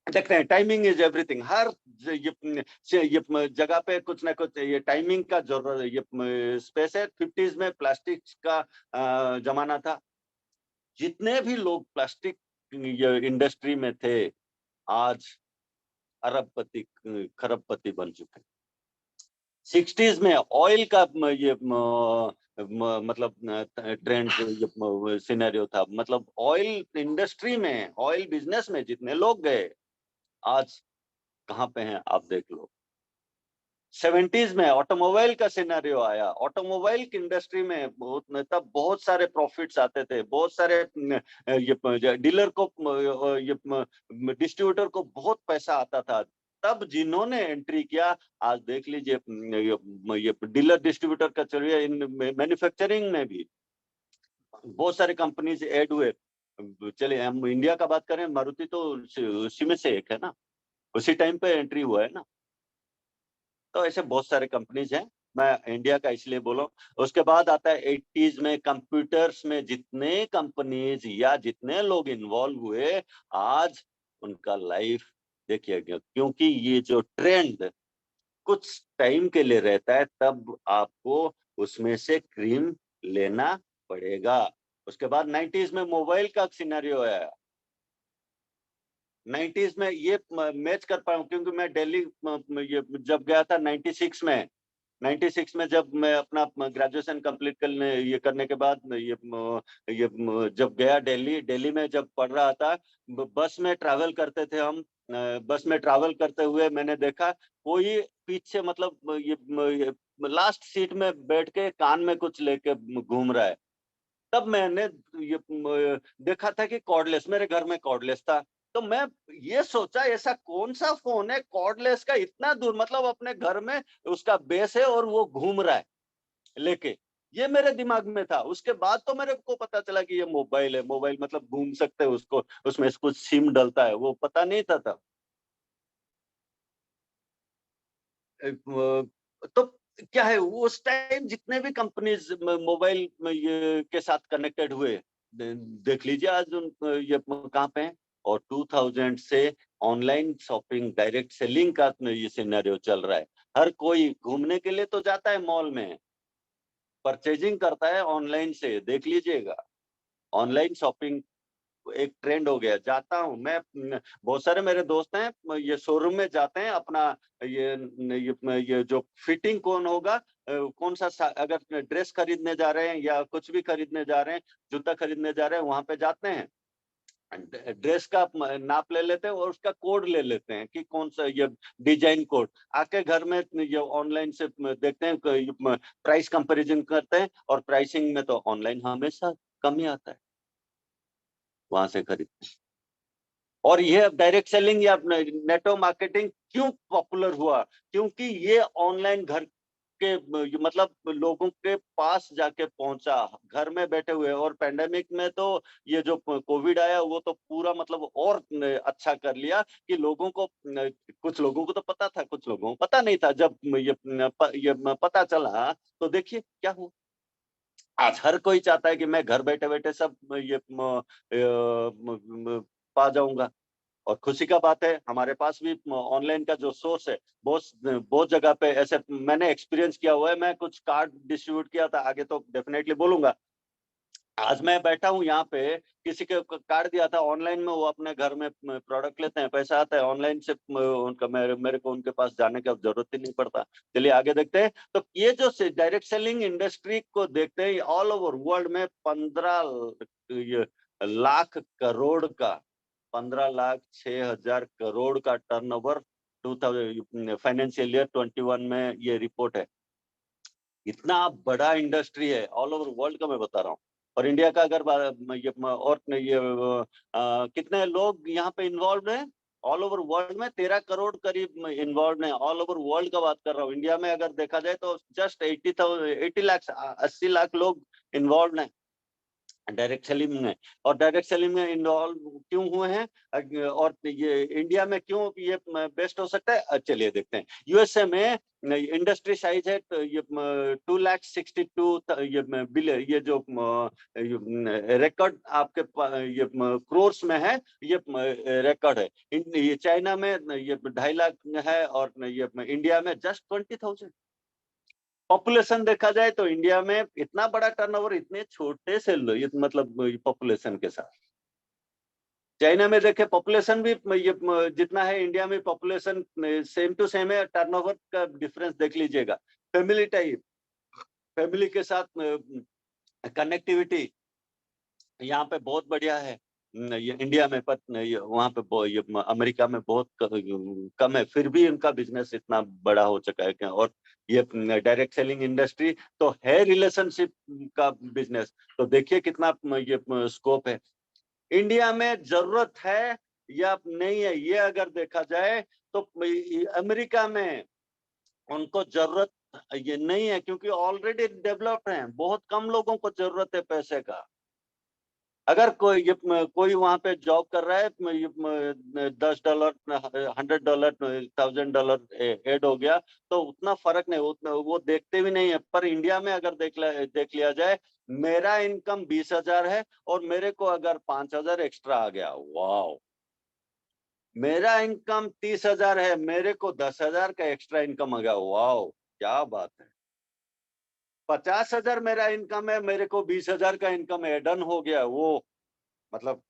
देखते हैं। Timing is everything. हर ये जगह पे कुछ ना कुछ ये टाइमिंग का जरूरत, ये स्पेस है। 50s में प्लास्टिक का जमाना था। जितने भी लोग प्लास्टिक ये इंडस्ट्री में थे, आज अरबपति खरबपति बन चुके हैं। 60s में ऑयल का ये मतलब ट्रेंड ये सिनेरियो था। मतलब ऑयल इंडस्ट्री में, ऑयल बिजनेस में जितने लोग गए, आज कहाँ पे हैं आप देख लो। 70s में ऑटोमोबाइल का सिनेरियो आया। ऑटोमोबाइल की इंडस्ट्री में तब बहुत सारे प्रॉफिट्स आते थे, बहुत सारे ये डीलर को ये डिस्ट्रीब्यूटर को बहुत पैसा आता था। तब जिन्होंने एंट्री किया, आज देख लीजिए ये डीलर डिस्ट्रीब्यूटर का चलिए, इन मैन्युफैक्चरिंग में भी बहुत सारे कंपनीज ऐड हुए। चलिए हम इंडिया का बात करें, मारुति तो उसी में से एक है ना, उसी टाइम पे एंट्री हुआ है ना। तो ऐसे बहुत सारे कंपनीज हैं, मैं इंडिया का इसलिए बोला। उसके बाद आता है 80s में कंप्यूटर्स में जितने कंपनीज या जितने लोग इन्वॉल्व हुए, आज उनका लाइफ देखिएगा। क्योंकि ये जो ट्रेंड कुछ टाइम के लिए रहता है, तब आपको उसमें से क्रीम लेना पड़ेगा। उसके बाद 90s में मोबाइल का सिनेरियो आया। 90s में ये मैच कर पाऊँ क्योंकि मैं दिल्ली ये जब गया था 96 में। 96 में जब मैं अपना ग्रेजुएशन कंप्लीट करने ये करने के बाद जब गया दिल्ली, दिल्ली में जब पढ़ रहा था, बस में ट्रैवल करते थे हम। बस में ट्रैवल करते हुए मैंने देखा कोई पीछे, मतलब ये लास्ट सीट में बैठ के कान में कुछ लेके घूम रहा है। तब मैंने ये देखा था कि कॉर्डलेस, मेरे घर में कॉर्डलेस था। तो मैं ये सोचा ऐसा कौन सा फोन है कॉर्डलेस का इतना दूर, मतलब अपने घर में उसका बेस है और वो घूम रहा है लेके। ये मेरे दिमाग में था। उसके बाद तो मेरे को पता चला कि ये मोबाइल है। मोबाइल मतलब घूम सकते हैं उसको, उसमें कुछ सिम डलता है, वो पता नहीं था तब। तो क्या है, उस टाइम जितने भी कंपनीज मोबाइल में ये के साथ कनेक्टेड हुए, देख लीजिए आज उन ये कहाँ पे हैं। और 2000 से ऑनलाइन शॉपिंग, डायरेक्ट सेलिंग का ये सिनेरियो चल रहा है। हर कोई घूमने के लिए तो जाता है मॉल में, परचेजिंग करता है ऑनलाइन से, देख लीजिएगा। ऑनलाइन शॉपिंग एक ट्रेंड हो गया। जाता हूँ मैं, बहुत सारे मेरे दोस्त हैं, ये शोरूम में जाते हैं अपना ये जो फिटिंग कौन होगा, कौन सा अगर ड्रेस खरीदने जा रहे हैं या कुछ भी खरीदने जा रहे हैं, जूता खरीदने जा रहे हैं, वहां पे जाते हैं, ड्रेस का नाप ले लेते हैं और उसका कोड ले लेते हैं कि कौन सा ये डिजाइन कोड। आके घर में ये ऑनलाइन से देखते हैं, प्राइस कंपैरिजन करते हैं, और प्राइसिंग में तो ऑनलाइन हमेशा कम ही आता है, वहां से खरीदते हैं। और ये डायरेक्ट सेलिंग या नेटवर्क मार्केटिंग क्यों पॉपुलर हुआ? क्योंकि ये ऑनलाइन घर के मतलब लोगों के पास जाके पहुंचा, घर में बैठे हुए। और पैंडेमिक में तो ये जो कोविड आया वो तो पूरा मतलब और अच्छा कर लिया कि लोगों को कुछ लोगों को तो पता था, कुछ लोगों को पता नहीं था। जब ये पता चला तो देखिए क्या हुआ। आज हर कोई चाहता है कि मैं घर बैठे बैठे सब ये पा जाऊंगा। और खुशी का बात है, हमारे पास भी ऑनलाइन का जो सोर्स है, बहुत बहुत जगह पे ऐसे मैंने एक्सपीरियंस किया हुआ है। मैं कुछ कार्ड डिस्ट्रीब्यूट किया था, आगे तो डेफिनेटली बोलूंगा। आज मैं बैठा हूँ यहाँ पे, किसी के कार्ड दिया था ऑनलाइन में, वो अपने घर में प्रोडक्ट लेते हैं, पैसा आता है ऑनलाइन से, उनका मेरे को उनके पास जाने की अब जरूरत ही नहीं पड़ता। चलिए आगे देखते हैं। तो ये जो डायरेक्ट सेलिंग इंडस्ट्री को देखते हैं, ऑल ओवर वर्ल्ड में 15 लाख करोड़ का, 15,06,000 करोड़ का टर्नओवर 2000 फाइनेंशियल ईयर 21 में ये रिपोर्ट है। इतना बड़ा इंडस्ट्री है ऑल ओवर वर्ल्ड का, मैं बता रहा हूँ। और इंडिया का अगर कितने लोग यहाँ पे इन्वॉल्व हैं, ऑल ओवर वर्ल्ड में 13 करोड़ करीब इन्वॉल्व हैं। ऑल ओवर वर्ल्ड का बात कर रहा हूँ। इंडिया में अगर देखा जाए तो जस्ट 80 लाख 80 लाख लोग इन्वॉल्व हैं डायरेक्ट सेलिंग में। और डायरेक्ट सेलिंग में इन्वॉल्व क्यों हुए हैं, और ये इंडिया में क्यों ये बेस्ट हो सकता है, चलिए देखते हैं। यूएसए में इंडस्ट्री साइज है तो ये 2,62 ये बिलियन, ये जो रिकॉर्ड आपके ये क्रोर्स में है, ये रिकॉर्ड है। ये चाइना में ये 2.5 लाख है, और ये इंडिया में जस्ट 20,000। पॉपुलेशन देखा जाए तो इंडिया में इतना बड़ा टर्नओवर इतने छोटे से मतलब पॉपुलेशन के साथ। चाइना में देखे पॉपुलेशन भी ये जितना है, इंडिया में पॉपुलेशन सेम टू सेम है, टर्नओवर का डिफरेंस देख लीजिएगा। फैमिली टाइप, फैमिली के साथ कनेक्टिविटी यहाँ पे बहुत बढ़िया है। ये इंडिया में, पर वहाँ पे ये अमेरिका में बहुत कम है, फिर भी इनका बिजनेस इतना बड़ा हो चुका है। और ये डायरेक्ट सेलिंग इंडस्ट्री तो है रिलेशनशिप का बिजनेस। तो देखिए कितना ये स्कोप है। इंडिया में जरूरत है या नहीं है, ये अगर देखा जाए तो अमेरिका में उनको जरूरत ये नहीं है, क्योंकि ऑलरेडी डेवलप्ड हैं। बहुत कम लोगों को जरूरत है पैसे का। अगर कोई वहां पे जॉब कर रहा है, $10, $100, $1,000 ऐड हो गया तो उतना फर्क नहीं, उतना वो देखते भी नहीं है। पर इंडिया में अगर देख लिया जाए, मेरा इनकम 20,000 है और मेरे को अगर 5,000 एक्स्ट्रा आ गया, वाह। मेरा इनकम 30,000 है, मेरे को 10,000 का एक्स्ट्रा इनकम आ गया, वाह, क्या बात है। 50,000 मेरा इनकम है, मेरे को 20,000 का इनकम एड ऑन हो गया, वो मतलब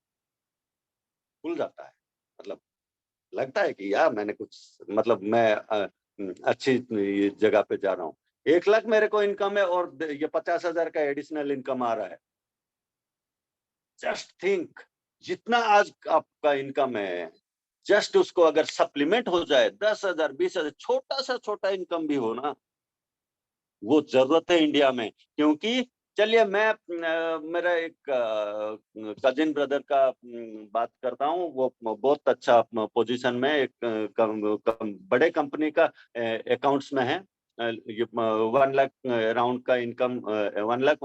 खुल जाता है। मतलब लगता है कि यार मैंने कुछ, मतलब मैं अच्छी जगह पे जा रहा हूँ। 1 लाख मेरे को इनकम है और ये 50,000 का एडिशनल इनकम आ रहा है। जस्ट थिंक, जितना आज आपका इनकम है, जस्ट उसको अगर सप्लीमेंट हो जाए, 10,000 20,000, छोटा सा छोटा इनकम भी हो ना, वो जरूरत है इंडिया में। क्योंकि चलिए मैं मेरा एक कजिन ब्रदर का बात करता हूँ। वो बहुत अच्छा पोजीशन में एक बड़े कंपनी का अकाउंट्स में है। ये 1 लाख राउंड का इनकम, 1 लाख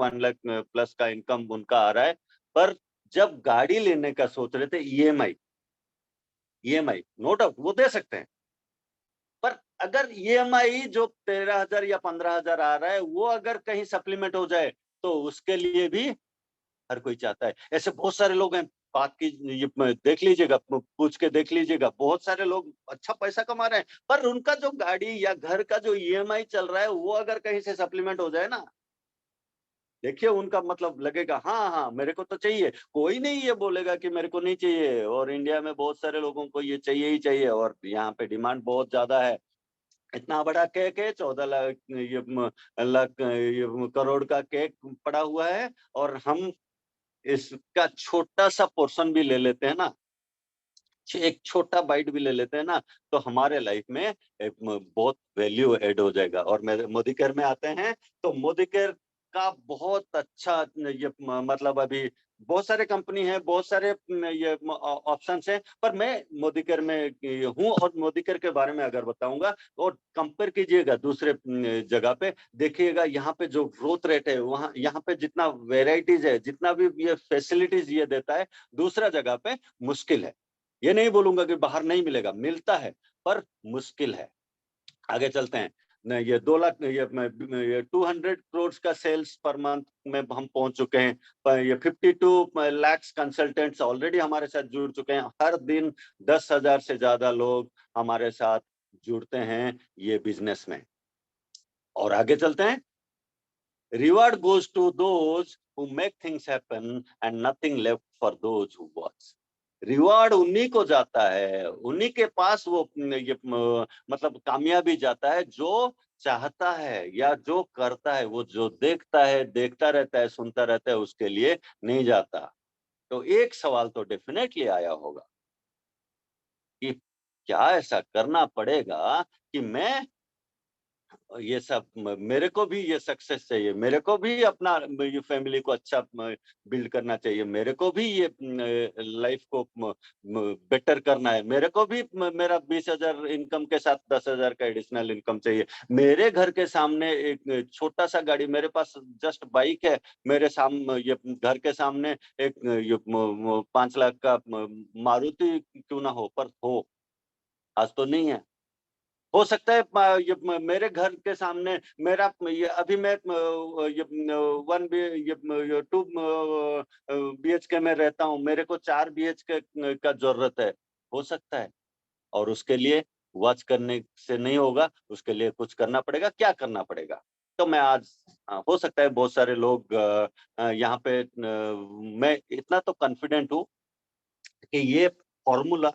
प्लस का इनकम उनका आ रहा है। पर जब गाड़ी लेने का सोच रहे थे, ईएमआई नो डाउट वो दे सकते हैं, पर अगर ईएमआई जो 13,000 या 15,000 आ रहा है, वो अगर कहीं सप्लीमेंट हो जाए तो उसके लिए भी हर कोई चाहता है। ऐसे बहुत सारे लोग हैं, बात की ये देख लीजिएगा, पूछ के देख लीजिएगा, बहुत सारे लोग अच्छा पैसा कमा रहे हैं, पर उनका जो गाड़ी या घर का जो ईएमआई चल रहा है, वो अगर कहीं से सप्लीमेंट हो जाए ना, देखिए उनका मतलब लगेगा, हाँ हाँ मेरे को तो चाहिए। कोई नहीं ये बोलेगा कि मेरे को नहीं चाहिए। और इंडिया में बहुत सारे लोगों को ये चाहिए ही चाहिए, और यहाँ पे डिमांड बहुत ज्यादा है। इतना बड़ा केक है, 14 लाख ये करोड़ का केक पड़ा हुआ है, और हम इसका छोटा सा पोर्शन भी ले लेते हैं ना, एक छोटा बाइट भी ले लेते हैं ना, तो हमारे लाइफ में एक बहुत वैल्यू ऐड हो जाएगा। और मेरे मोदी केयर में आते हैं तो मोदी केयर का बहुत अच्छा ये मतलब अभी बहुत सारे कंपनी है, बहुत सारे ये ऑप्शंस हैं, पर मैं मोदी केयर में हूँ और मोदी केयर के बारे में अगर बताऊंगा और कंपेयर कीजिएगा दूसरे जगह पे, देखिएगा यहाँ पे जो ग्रोथ रेट है, वहाँ यहाँ पे जितना वेराइटीज है, जितना भी ये फैसिलिटीज ये देता है, दूसरा जगह पे मुश्किल है। ये नहीं बोलूंगा कि बाहर नहीं मिलेगा, मिलता है, पर मुश्किल है। आगे चलते हैं। नहीं, ये 2 लाख, ये 200 करोड़ का सेल्स पर मंथ में हम पहुंच चुके हैं। पर ये 52 लाख कंसल्टेंट्स ऑलरेडी हमारे साथ जुड़ चुके हैं। हर दिन 10,000 से ज्यादा लोग हमारे साथ जुड़ते हैं ये बिजनेस में। और आगे चलते हैं। Reward goes to those who make things happen and nothing left for those who watch. Reward उन्हीं को जाता है, उन्हीं के पास वो ये मतलब कामयाबी जाता है जो चाहता है या जो करता है। वो जो देखता है, देखता रहता है, सुनता रहता है, उसके लिए नहीं जाता। तो एक सवाल तो डेफिनेटली आया होगा कि क्या ऐसा करना पड़ेगा कि मैं ये सब मेरे को भी ये सक्सेस चाहिए, मेरे को भी अपना ये फैमिली को अच्छा बिल्ड करना चाहिए, मेरे को भी ये लाइफ को बेटर करना है, मेरे को भी मेरा 20,000 इनकम के साथ 10,000 का एडिशनल इनकम चाहिए। मेरे घर के सामने एक छोटा सा गाड़ी, मेरे पास जस्ट बाइक है, मेरे सामने ये घर के सामने एक ये 5 लाख का मारुति क्यों ना हो, पर हो, आज तो नहीं है। हो सकता है ये मेरे घर के सामने मेरा ये अभी मैं ये वन बी ये 2 BHK में रहता हूँ, मेरे को 4 BHK का जरूरत है। हो सकता है। और उसके लिए वॉच करने से नहीं होगा, उसके लिए कुछ करना पड़ेगा। क्या करना पड़ेगा? तो मैं आज हो सकता है बहुत सारे लोग यहाँ पे मैं इतना तो कॉन्फिडेंट हूँ कि ये फॉर्मूला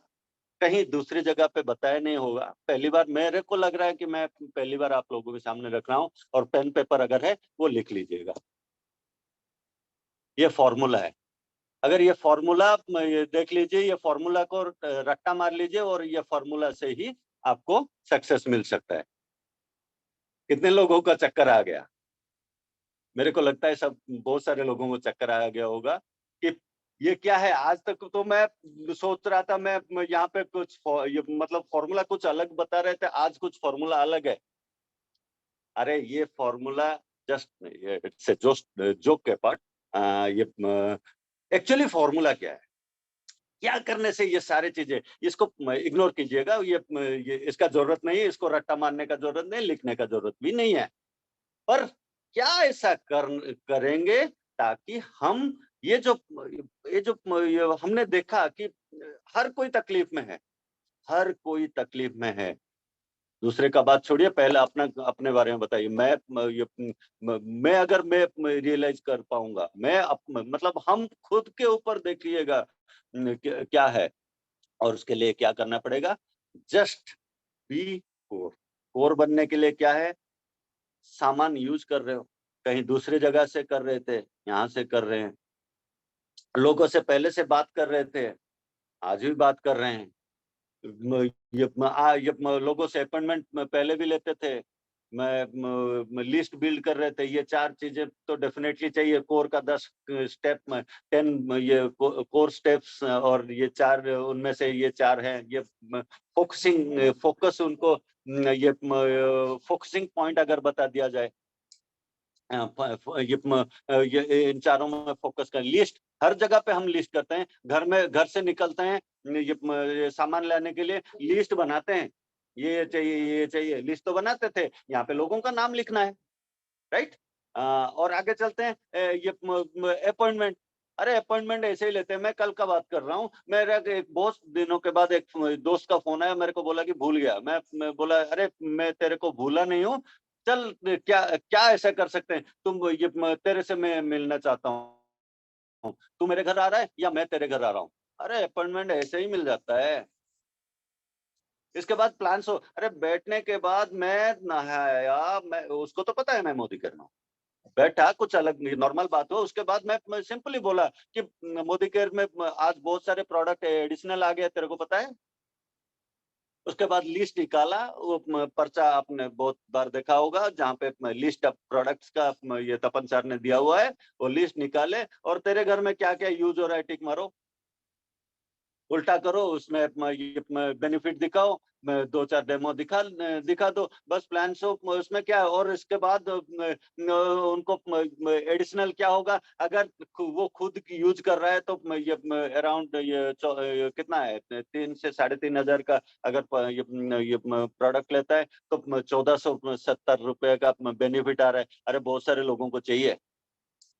कहीं दूसरी जगह पे बताया नहीं होगा। पहली बार मेरे को लग रहा है कि मैं पहली बार आप लोगों के सामने रख रहा हूँ, और पेन पेपर अगर है वो लिख लीजिएगा। ये फॉर्मूला है। अगर ये फॉर्मूला ये देख लीजिए, ये फॉर्मूला को रट्टा मार लीजिए और ये फॉर्मूला से ही आपको सक्सेस मिल सकता है। कितने लोगों का चक्कर आ गया? मेरे को लगता है सब बहुत सारे लोगों को चक्कर आ गया होगा कि ये क्या है। आज तक तो मैं सोच रहा था मैं यहाँ पे कुछ ये मतलब फॉर्मूला कुछ अलग बता रहे थे, आज कुछ फॉर्मूला अलग है। अरे ये formula just it's a joke के पार्ट। ये एक्चुअली फॉर्मूला क्या है, क्या करने से ये सारी चीजें, इसको इग्नोर कीजिएगा। ये इसका जरूरत नहीं है, इसको रट्टा मारने का जरूरत नहीं, लिखने का जरूरत भी नहीं है। पर क्या ऐसा करेंगे ताकि हम ये जो ये हमने देखा कि हर कोई तकलीफ में है, हर कोई तकलीफ में है। दूसरे का बात छोड़िए, पहले अपना अपने बारे में बताइए। मैं अगर मैं रियलाइज कर पाऊंगा, मतलब हम खुद के ऊपर देखिएगा क्या है, और उसके लिए क्या करना पड़ेगा। Just be core. कोर बनने के लिए क्या है? सामान यूज कर रहे हो, कहीं दूसरी जगह से कर रहे थे, यहाँ से कर रहे हैं। लोगों से पहले से बात कर रहे थे, आज भी बात कर रहे हैं। लोगों से अपॉइंटमेंट पहले भी लेते थे। लिस्ट बिल्ड कर रहे थे। ये 4 चीजें तो डेफिनेटली चाहिए। कोर का 10 स्टेप, 10 ये कोर स्टेप्स, और ये 4 उनमें से ये 4 हैं। ये फोकस उनको ये फोकसिंग पॉइंट अगर बता दिया जाए, ये इन चारों में फोकस कर। लिस्ट हर जगह पे हम लिस्ट करते हैं। घर से निकलते हैं, ये सामान लाने के लिए लिस्ट बनाते हैं। ये चाहिए, ये चाहिए, लिस्ट तो बनाते थे। यहाँ पे लोगों का नाम लिखना है, राइट। और आगे चलते हैं। ये अपॉइंटमेंट, अरे अपॉइंटमेंट ऐसे ही लेते हैं। मैं कल का बात कर रहा हूँ, मेरा एक बहुत दिनों के बाद एक दोस्त का फोन आया, मेरे को बोला कि भूल गया। मैं बोला अरे मैं तेरे को भूला नहीं हूँ, चल क्या क्या ऐसा कर सकते हैं, तुम ये तेरे से मैं मिलना चाहता हूँ, तू मेरे घर आ रहा है या मैं तेरे घर आ रहा हूँ। अरे अपॉइंटमेंट ऐसे ही मिल जाता है। इसके बाद प्लान सो, अरे बैठने के बाद मैं नहाया, मैं उसको तो पता है मैं मोदी कर रहा हूँ। बैठा, कुछ अलग नॉर्मल बात हो, उसके बाद मैं सिंपली बोला कि मोदी केयर में आज बहुत सारे प्रोडक्ट एडिशनल आ गए, तेरे को पता है। उसके बाद लिस्ट निकाला, वो पर्चा आपने बहुत बार देखा होगा जहाँ पे लिस्ट ऑफ प्रोडक्ट्स का ये तपन सर ने दिया हुआ है, वो लिस्ट निकाले और तेरे घर में क्या क्या यूज हो रहा है टिक मारो, उल्टा करो, उसमें ये बेनिफिट दिखाओ, दो चार डेमो दिखा दो, बस प्लान शो उसमें क्या है। और इसके बाद उनको एडिशनल क्या होगा, अगर वो खुद यूज कर रहा है तो ये अराउंड ये कितना है, 3 से 3.5 हजार का अगर ये प्रोडक्ट लेता है तो 1470 रुपए का बेनिफिट आ रहा है। अरे बहुत सारे लोगों को चाहिए,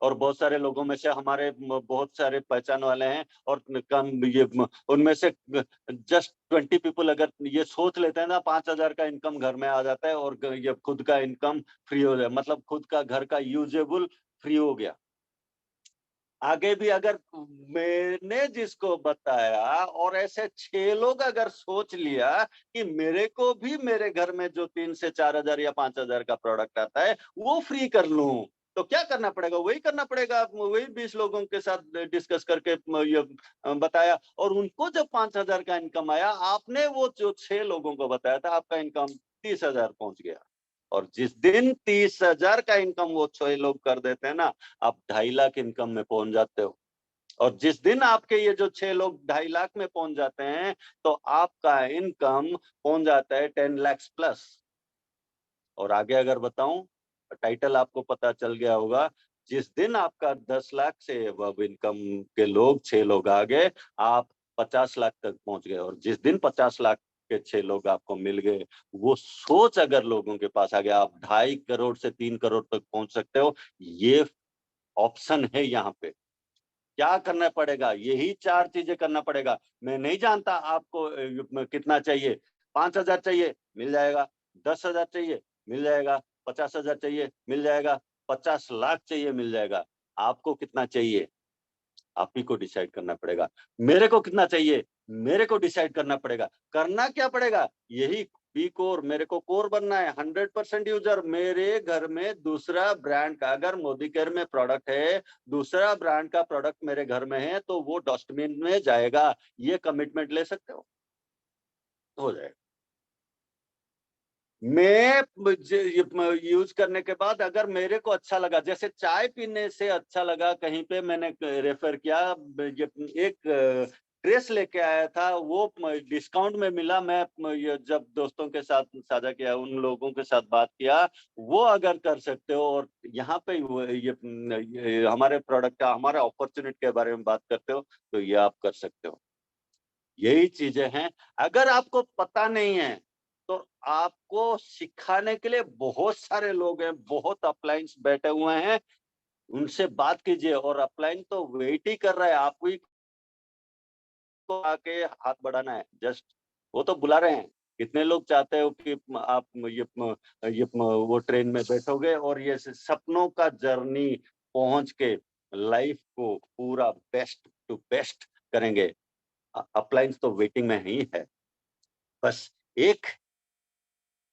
और बहुत सारे लोगों में से हमारे बहुत सारे पहचान वाले हैं, और कम ये उनमें से जस्ट 20 पीपल अगर ये सोच लेते हैं ना, 5 हजार का इनकम घर में आ जाता है, और ये खुद का इनकम फ्री हो जाए, मतलब खुद का घर का यूजेबल फ्री हो गया। आगे भी अगर मैंने जिसको बताया और ऐसे 6 लोग अगर सोच लिया कि मेरे को भी मेरे घर में जो 3 से 4 हजार या 5 हजार का प्रोडक्ट आता है वो फ्री कर लूं, तो क्या करना पड़ेगा, वही करना पड़ेगा। वही 20 लोगों के साथ डिस्कस करके ये बताया, और उनको जब 5 हजार का इनकम आया, आपने वो जो 6 लोगों को बताया था, आपका इनकम 30 हजार पहुंच गया। और जिस दिन 30 हजार का इनकम वो 6 लोग कर देते हैं ना, आप 2.5 लाख इनकम में पहुंच जाते हो। और जिस दिन आपके ये जो 6 लोग 2.5 लाख में पहुंच जाते हैं, तो आपका इनकम पहुंच जाता है 10 लाख प्लस। और आगे अगर बताऊं, टाइटल आपको पता चल गया होगा, जिस दिन आपका 10 लाख से अब इनकम के लोग 6 लोग आ गए, आप 50 लाख तक पहुंच गए। और जिस दिन 50 लाख के 6 लोग आपको मिल गए, वो सोच अगर लोगों के पास आ गया, आप 2.5 करोड़ से 3 करोड़ तक पहुंच सकते हो। ये ऑप्शन है यहाँ पे। क्या करना पड़ेगा, यही 4 चीजें करना पड़ेगा। मैं नहीं जानता आपको कितना चाहिए, 5 हजार चाहिए मिल जाएगा, 10 हजार चाहिए मिल जाएगा, 50 हजार चाहिए मिल जाएगा, 50 लाख चाहिए मिल जाएगा। आपको कितना चाहिए, आप ही को डिसाइड करना पड़ेगा। मेरे को कितना चाहिए, मेरे को डिसाइड करना पड़ेगा। करना क्या पड़ेगा, यही बी कोर, मेरे को कोर बनना है, 100% यूजर। मेरे घर में दूसरा ब्रांड का अगर मोदी केयर में प्रोडक्ट है, दूसरा ब्रांड का प्रोडक्ट मेरे घर में है, तो वो डस्टबिन में जाएगा। ये कमिटमेंट ले सकते हो जाएगा। मैं यूज करने के बाद अगर मेरे को अच्छा लगा, जैसे चाय पीने से अच्छा लगा, कहीं पे मैंने रेफर किया, एक ड्रेस लेके आया था, वो डिस्काउंट में मिला, मैं ये जब दोस्तों के साथ साझा किया, उन लोगों के साथ बात किया, वो अगर कर सकते हो, और यहाँ पे ये हमारे प्रोडक्ट का, हमारे अपॉर्चुनिटी के बारे में बात करते हो, तो ये आप कर सकते हो। यही चीजें हैं। अगर आपको पता नहीं है, तो आपको सिखाने के लिए बहुत सारे लोग हैं, बहुत अपलाइंस बैठे हुए हैं, उनसे बात कीजिए। और अपलाइन तो वेट ही कर रहा है, आपको ही को आके हाथ बढ़ाना है, जस्ट वो तो बुला रहे हैं। कितने लोग चाहते हो कि आप वो ट्रेन में बैठोगे और ये सपनों का जर्नी पहुंच के लाइफ को पूरा बेस्ट टू बेस्ट करेंगे। अपलाइंस तो वेटिंग में ही है। बस एक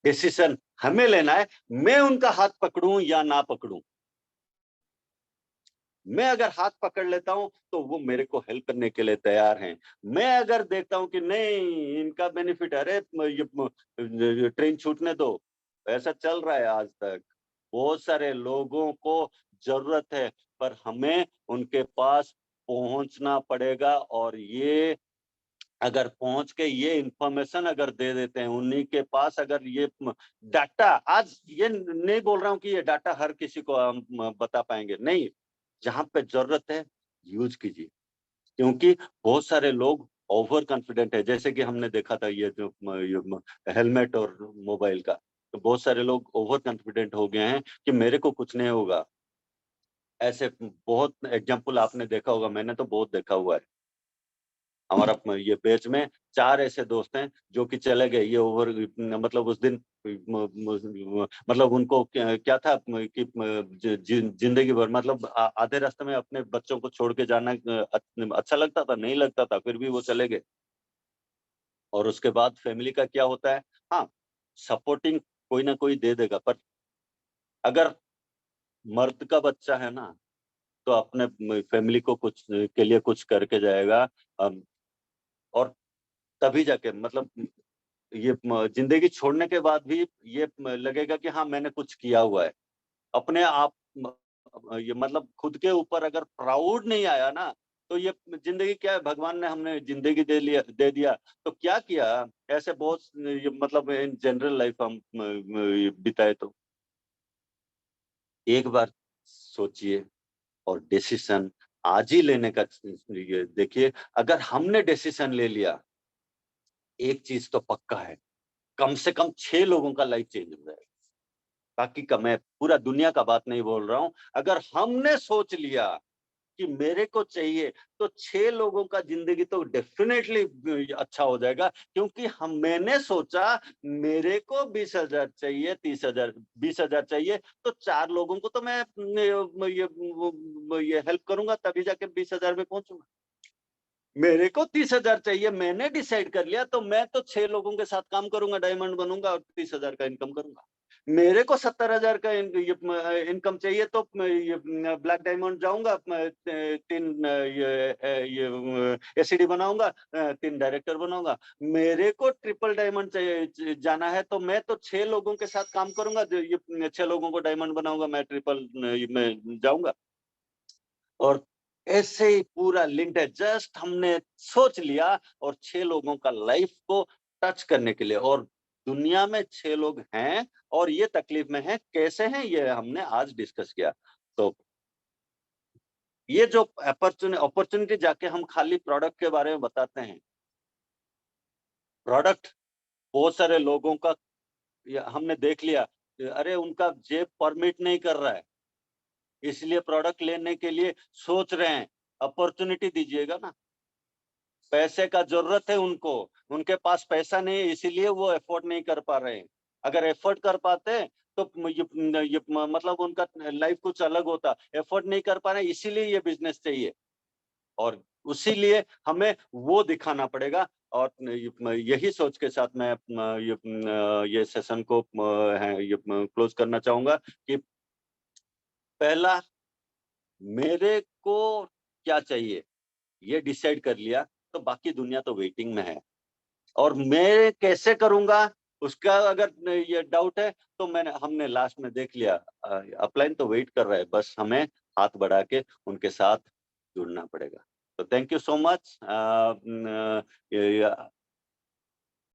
डिसीजन हमें लेना है, मैं उनका हाथ पकड़ूं या ना पकड़ूं। मैं अगर हाथ पकड़ लेता हूं तो वो मेरे को हेल्प करने के लिए तैयार हैं। मैं अगर देखता हूं कि नहीं इनका बेनिफिट, अरे ये ट्रेन छूटने दो, ऐसा चल रहा है आज तक। बहुत सारे लोगों को जरूरत है, पर हमें उनके पास पहुंचना पड़ेगा। और ये अगर पहुंच के ये इंफॉर्मेशन अगर दे देते हैं उन्हीं के पास, अगर ये डाटा, आज ये नहीं बोल रहा हूं कि ये डाटा हर किसी को हम बता पाएंगे, नहीं, जहां पे जरूरत है यूज कीजिए। क्योंकि बहुत सारे लोग ओवर कॉन्फिडेंट है, जैसे कि हमने देखा था ये जो हेलमेट और मोबाइल का, तो बहुत सारे लोग ओवर कॉन्फिडेंट हो गए हैं कि मेरे को कुछ नहीं होगा। ऐसे बहुत एग्जाम्पल आपने देखा होगा, मैंने तो बहुत देखा हुआ है। हमारा ये बैच में 4 ऐसे दोस्त हैं जो कि चले गए, ये ओवर, मतलब उस दिन मतलब उनको क्या था कि जिंदगी भर, मतलब आधे रास्ते में अपने बच्चों को छोड़ के जाना अच्छा लगता था, नहीं लगता था, फिर भी वो चले गए। और उसके बाद फैमिली का क्या होता है, हाँ, सपोर्टिंग कोई ना कोई दे देगा, पर अगर मर्द का बच्चा है ना, तो अपने फैमिली को कुछ के लिए कुछ करके जाएगा। और तभी जाके, मतलब ये जिंदगी छोड़ने के बाद भी ये लगेगा कि हाँ मैंने कुछ किया हुआ है। अपने आप ये मतलब खुद के ऊपर अगर प्राउड नहीं आया ना, तो ये जिंदगी क्या है, भगवान ने हमने जिंदगी दे दिया तो क्या किया? ऐसे बहुत ये मतलब इन जनरल लाइफ हम बिताए तो एक बार सोचिए और डिसीजन आज ही लेने का ये देखिए, अगर हमने डिसीजन ले लिया, एक चीज तो पक्का है, कम से कम 6 लोगों का लाइफ चेंज हो जाएगा। बाकी का मैं पूरा दुनिया का बात नहीं बोल रहा हूँ। अगर हमने सोच लिया कि मेरे को चाहिए, तो 6 लोगों का ज़िंदगी तो डेफ़िनेटली अच्छा हो जाएगा, क्योंकि हम मैंने सोचा मेरे को 20,000 चाहिए, 30,000 20,000 चाहिए, तो 4 लोगों को तो मैं ये हेल्प करूँगा तभी जाके 20,000 में पहुँचूँगा। मेरे को 30,000 चाहिए, मैंने डिसाइड कर लिया तो मैं तो 6 लोगों के साथ काम करूँगा, डायमंड बनूँगा और 30,000 का इनकम करूँगा। मेरे को 70,000 का इनकम चाहिए तो मैं ये ब्लैक डायमंड जाऊँगा, मैं 3 एसीडी बनाऊँगा, 3 डायरेक्टर बनाऊँगा। मेरे को ट्रिपल डायमंड चाहिए जाना है तो मैं तो 6 लोगों के साथ काम करूँगा, जो ये 6 लोगों को डायमंड बनाऊँगा, मैं ट्रिपल में जाऊँगा। और ऐसे ही पूरा लिंक्ड है, जस्ट हमने सोच लिया और 6 लोगों का लाइफ को टच करने के लिए, और दुनिया में 6 लोग हैं और ये तकलीफ में हैं, कैसे हैं ये हमने आज डिस्कस किया। तो ये जो अपॉर्च्युनिटी जाके हम खाली प्रोडक्ट के बारे में बताते हैं, प्रोडक्ट बहुत सारे लोगों का हमने देख लिया, अरे उनका जेब परमिट नहीं कर रहा है, इसलिए प्रोडक्ट लेने के लिए सोच रहे हैं, अपॉर्च्युनिटी दीजिएगा ना। पैसे का ज़रूरत है उनको, उनके पास पैसा नहीं है इसीलिए वो अफ़ोर्ड नहीं कर पा रहे हैं। अगर अफ़ोर्ड कर पाते तो ये मतलब उनका लाइफ़ कुछ अलग होता। अफ़ोर्ड नहीं कर पा रहे हैं इसीलिए ये बिज़नेस चाहिए, और उसीलिए हमें वो दिखाना पड़ेगा। और यही सोच के साथ मैं ये सेशन को क्लोज़ करना चाहूँगा कि पहला, मेरे को क्या चाहिए, ये डिसाइड कर लिया, तो बाकी दुनिया तो वेटिंग में है। और मैं कैसे करूँगा, उसका अगर ये डाउट है, तो हमने लास्ट में देख लिया, अपलाइन तो वेट कर रहा है, बस हमें हाथ बढ़ा के उनके साथ जुड़ना पड़ेगा। तो थैंक यू सो मच।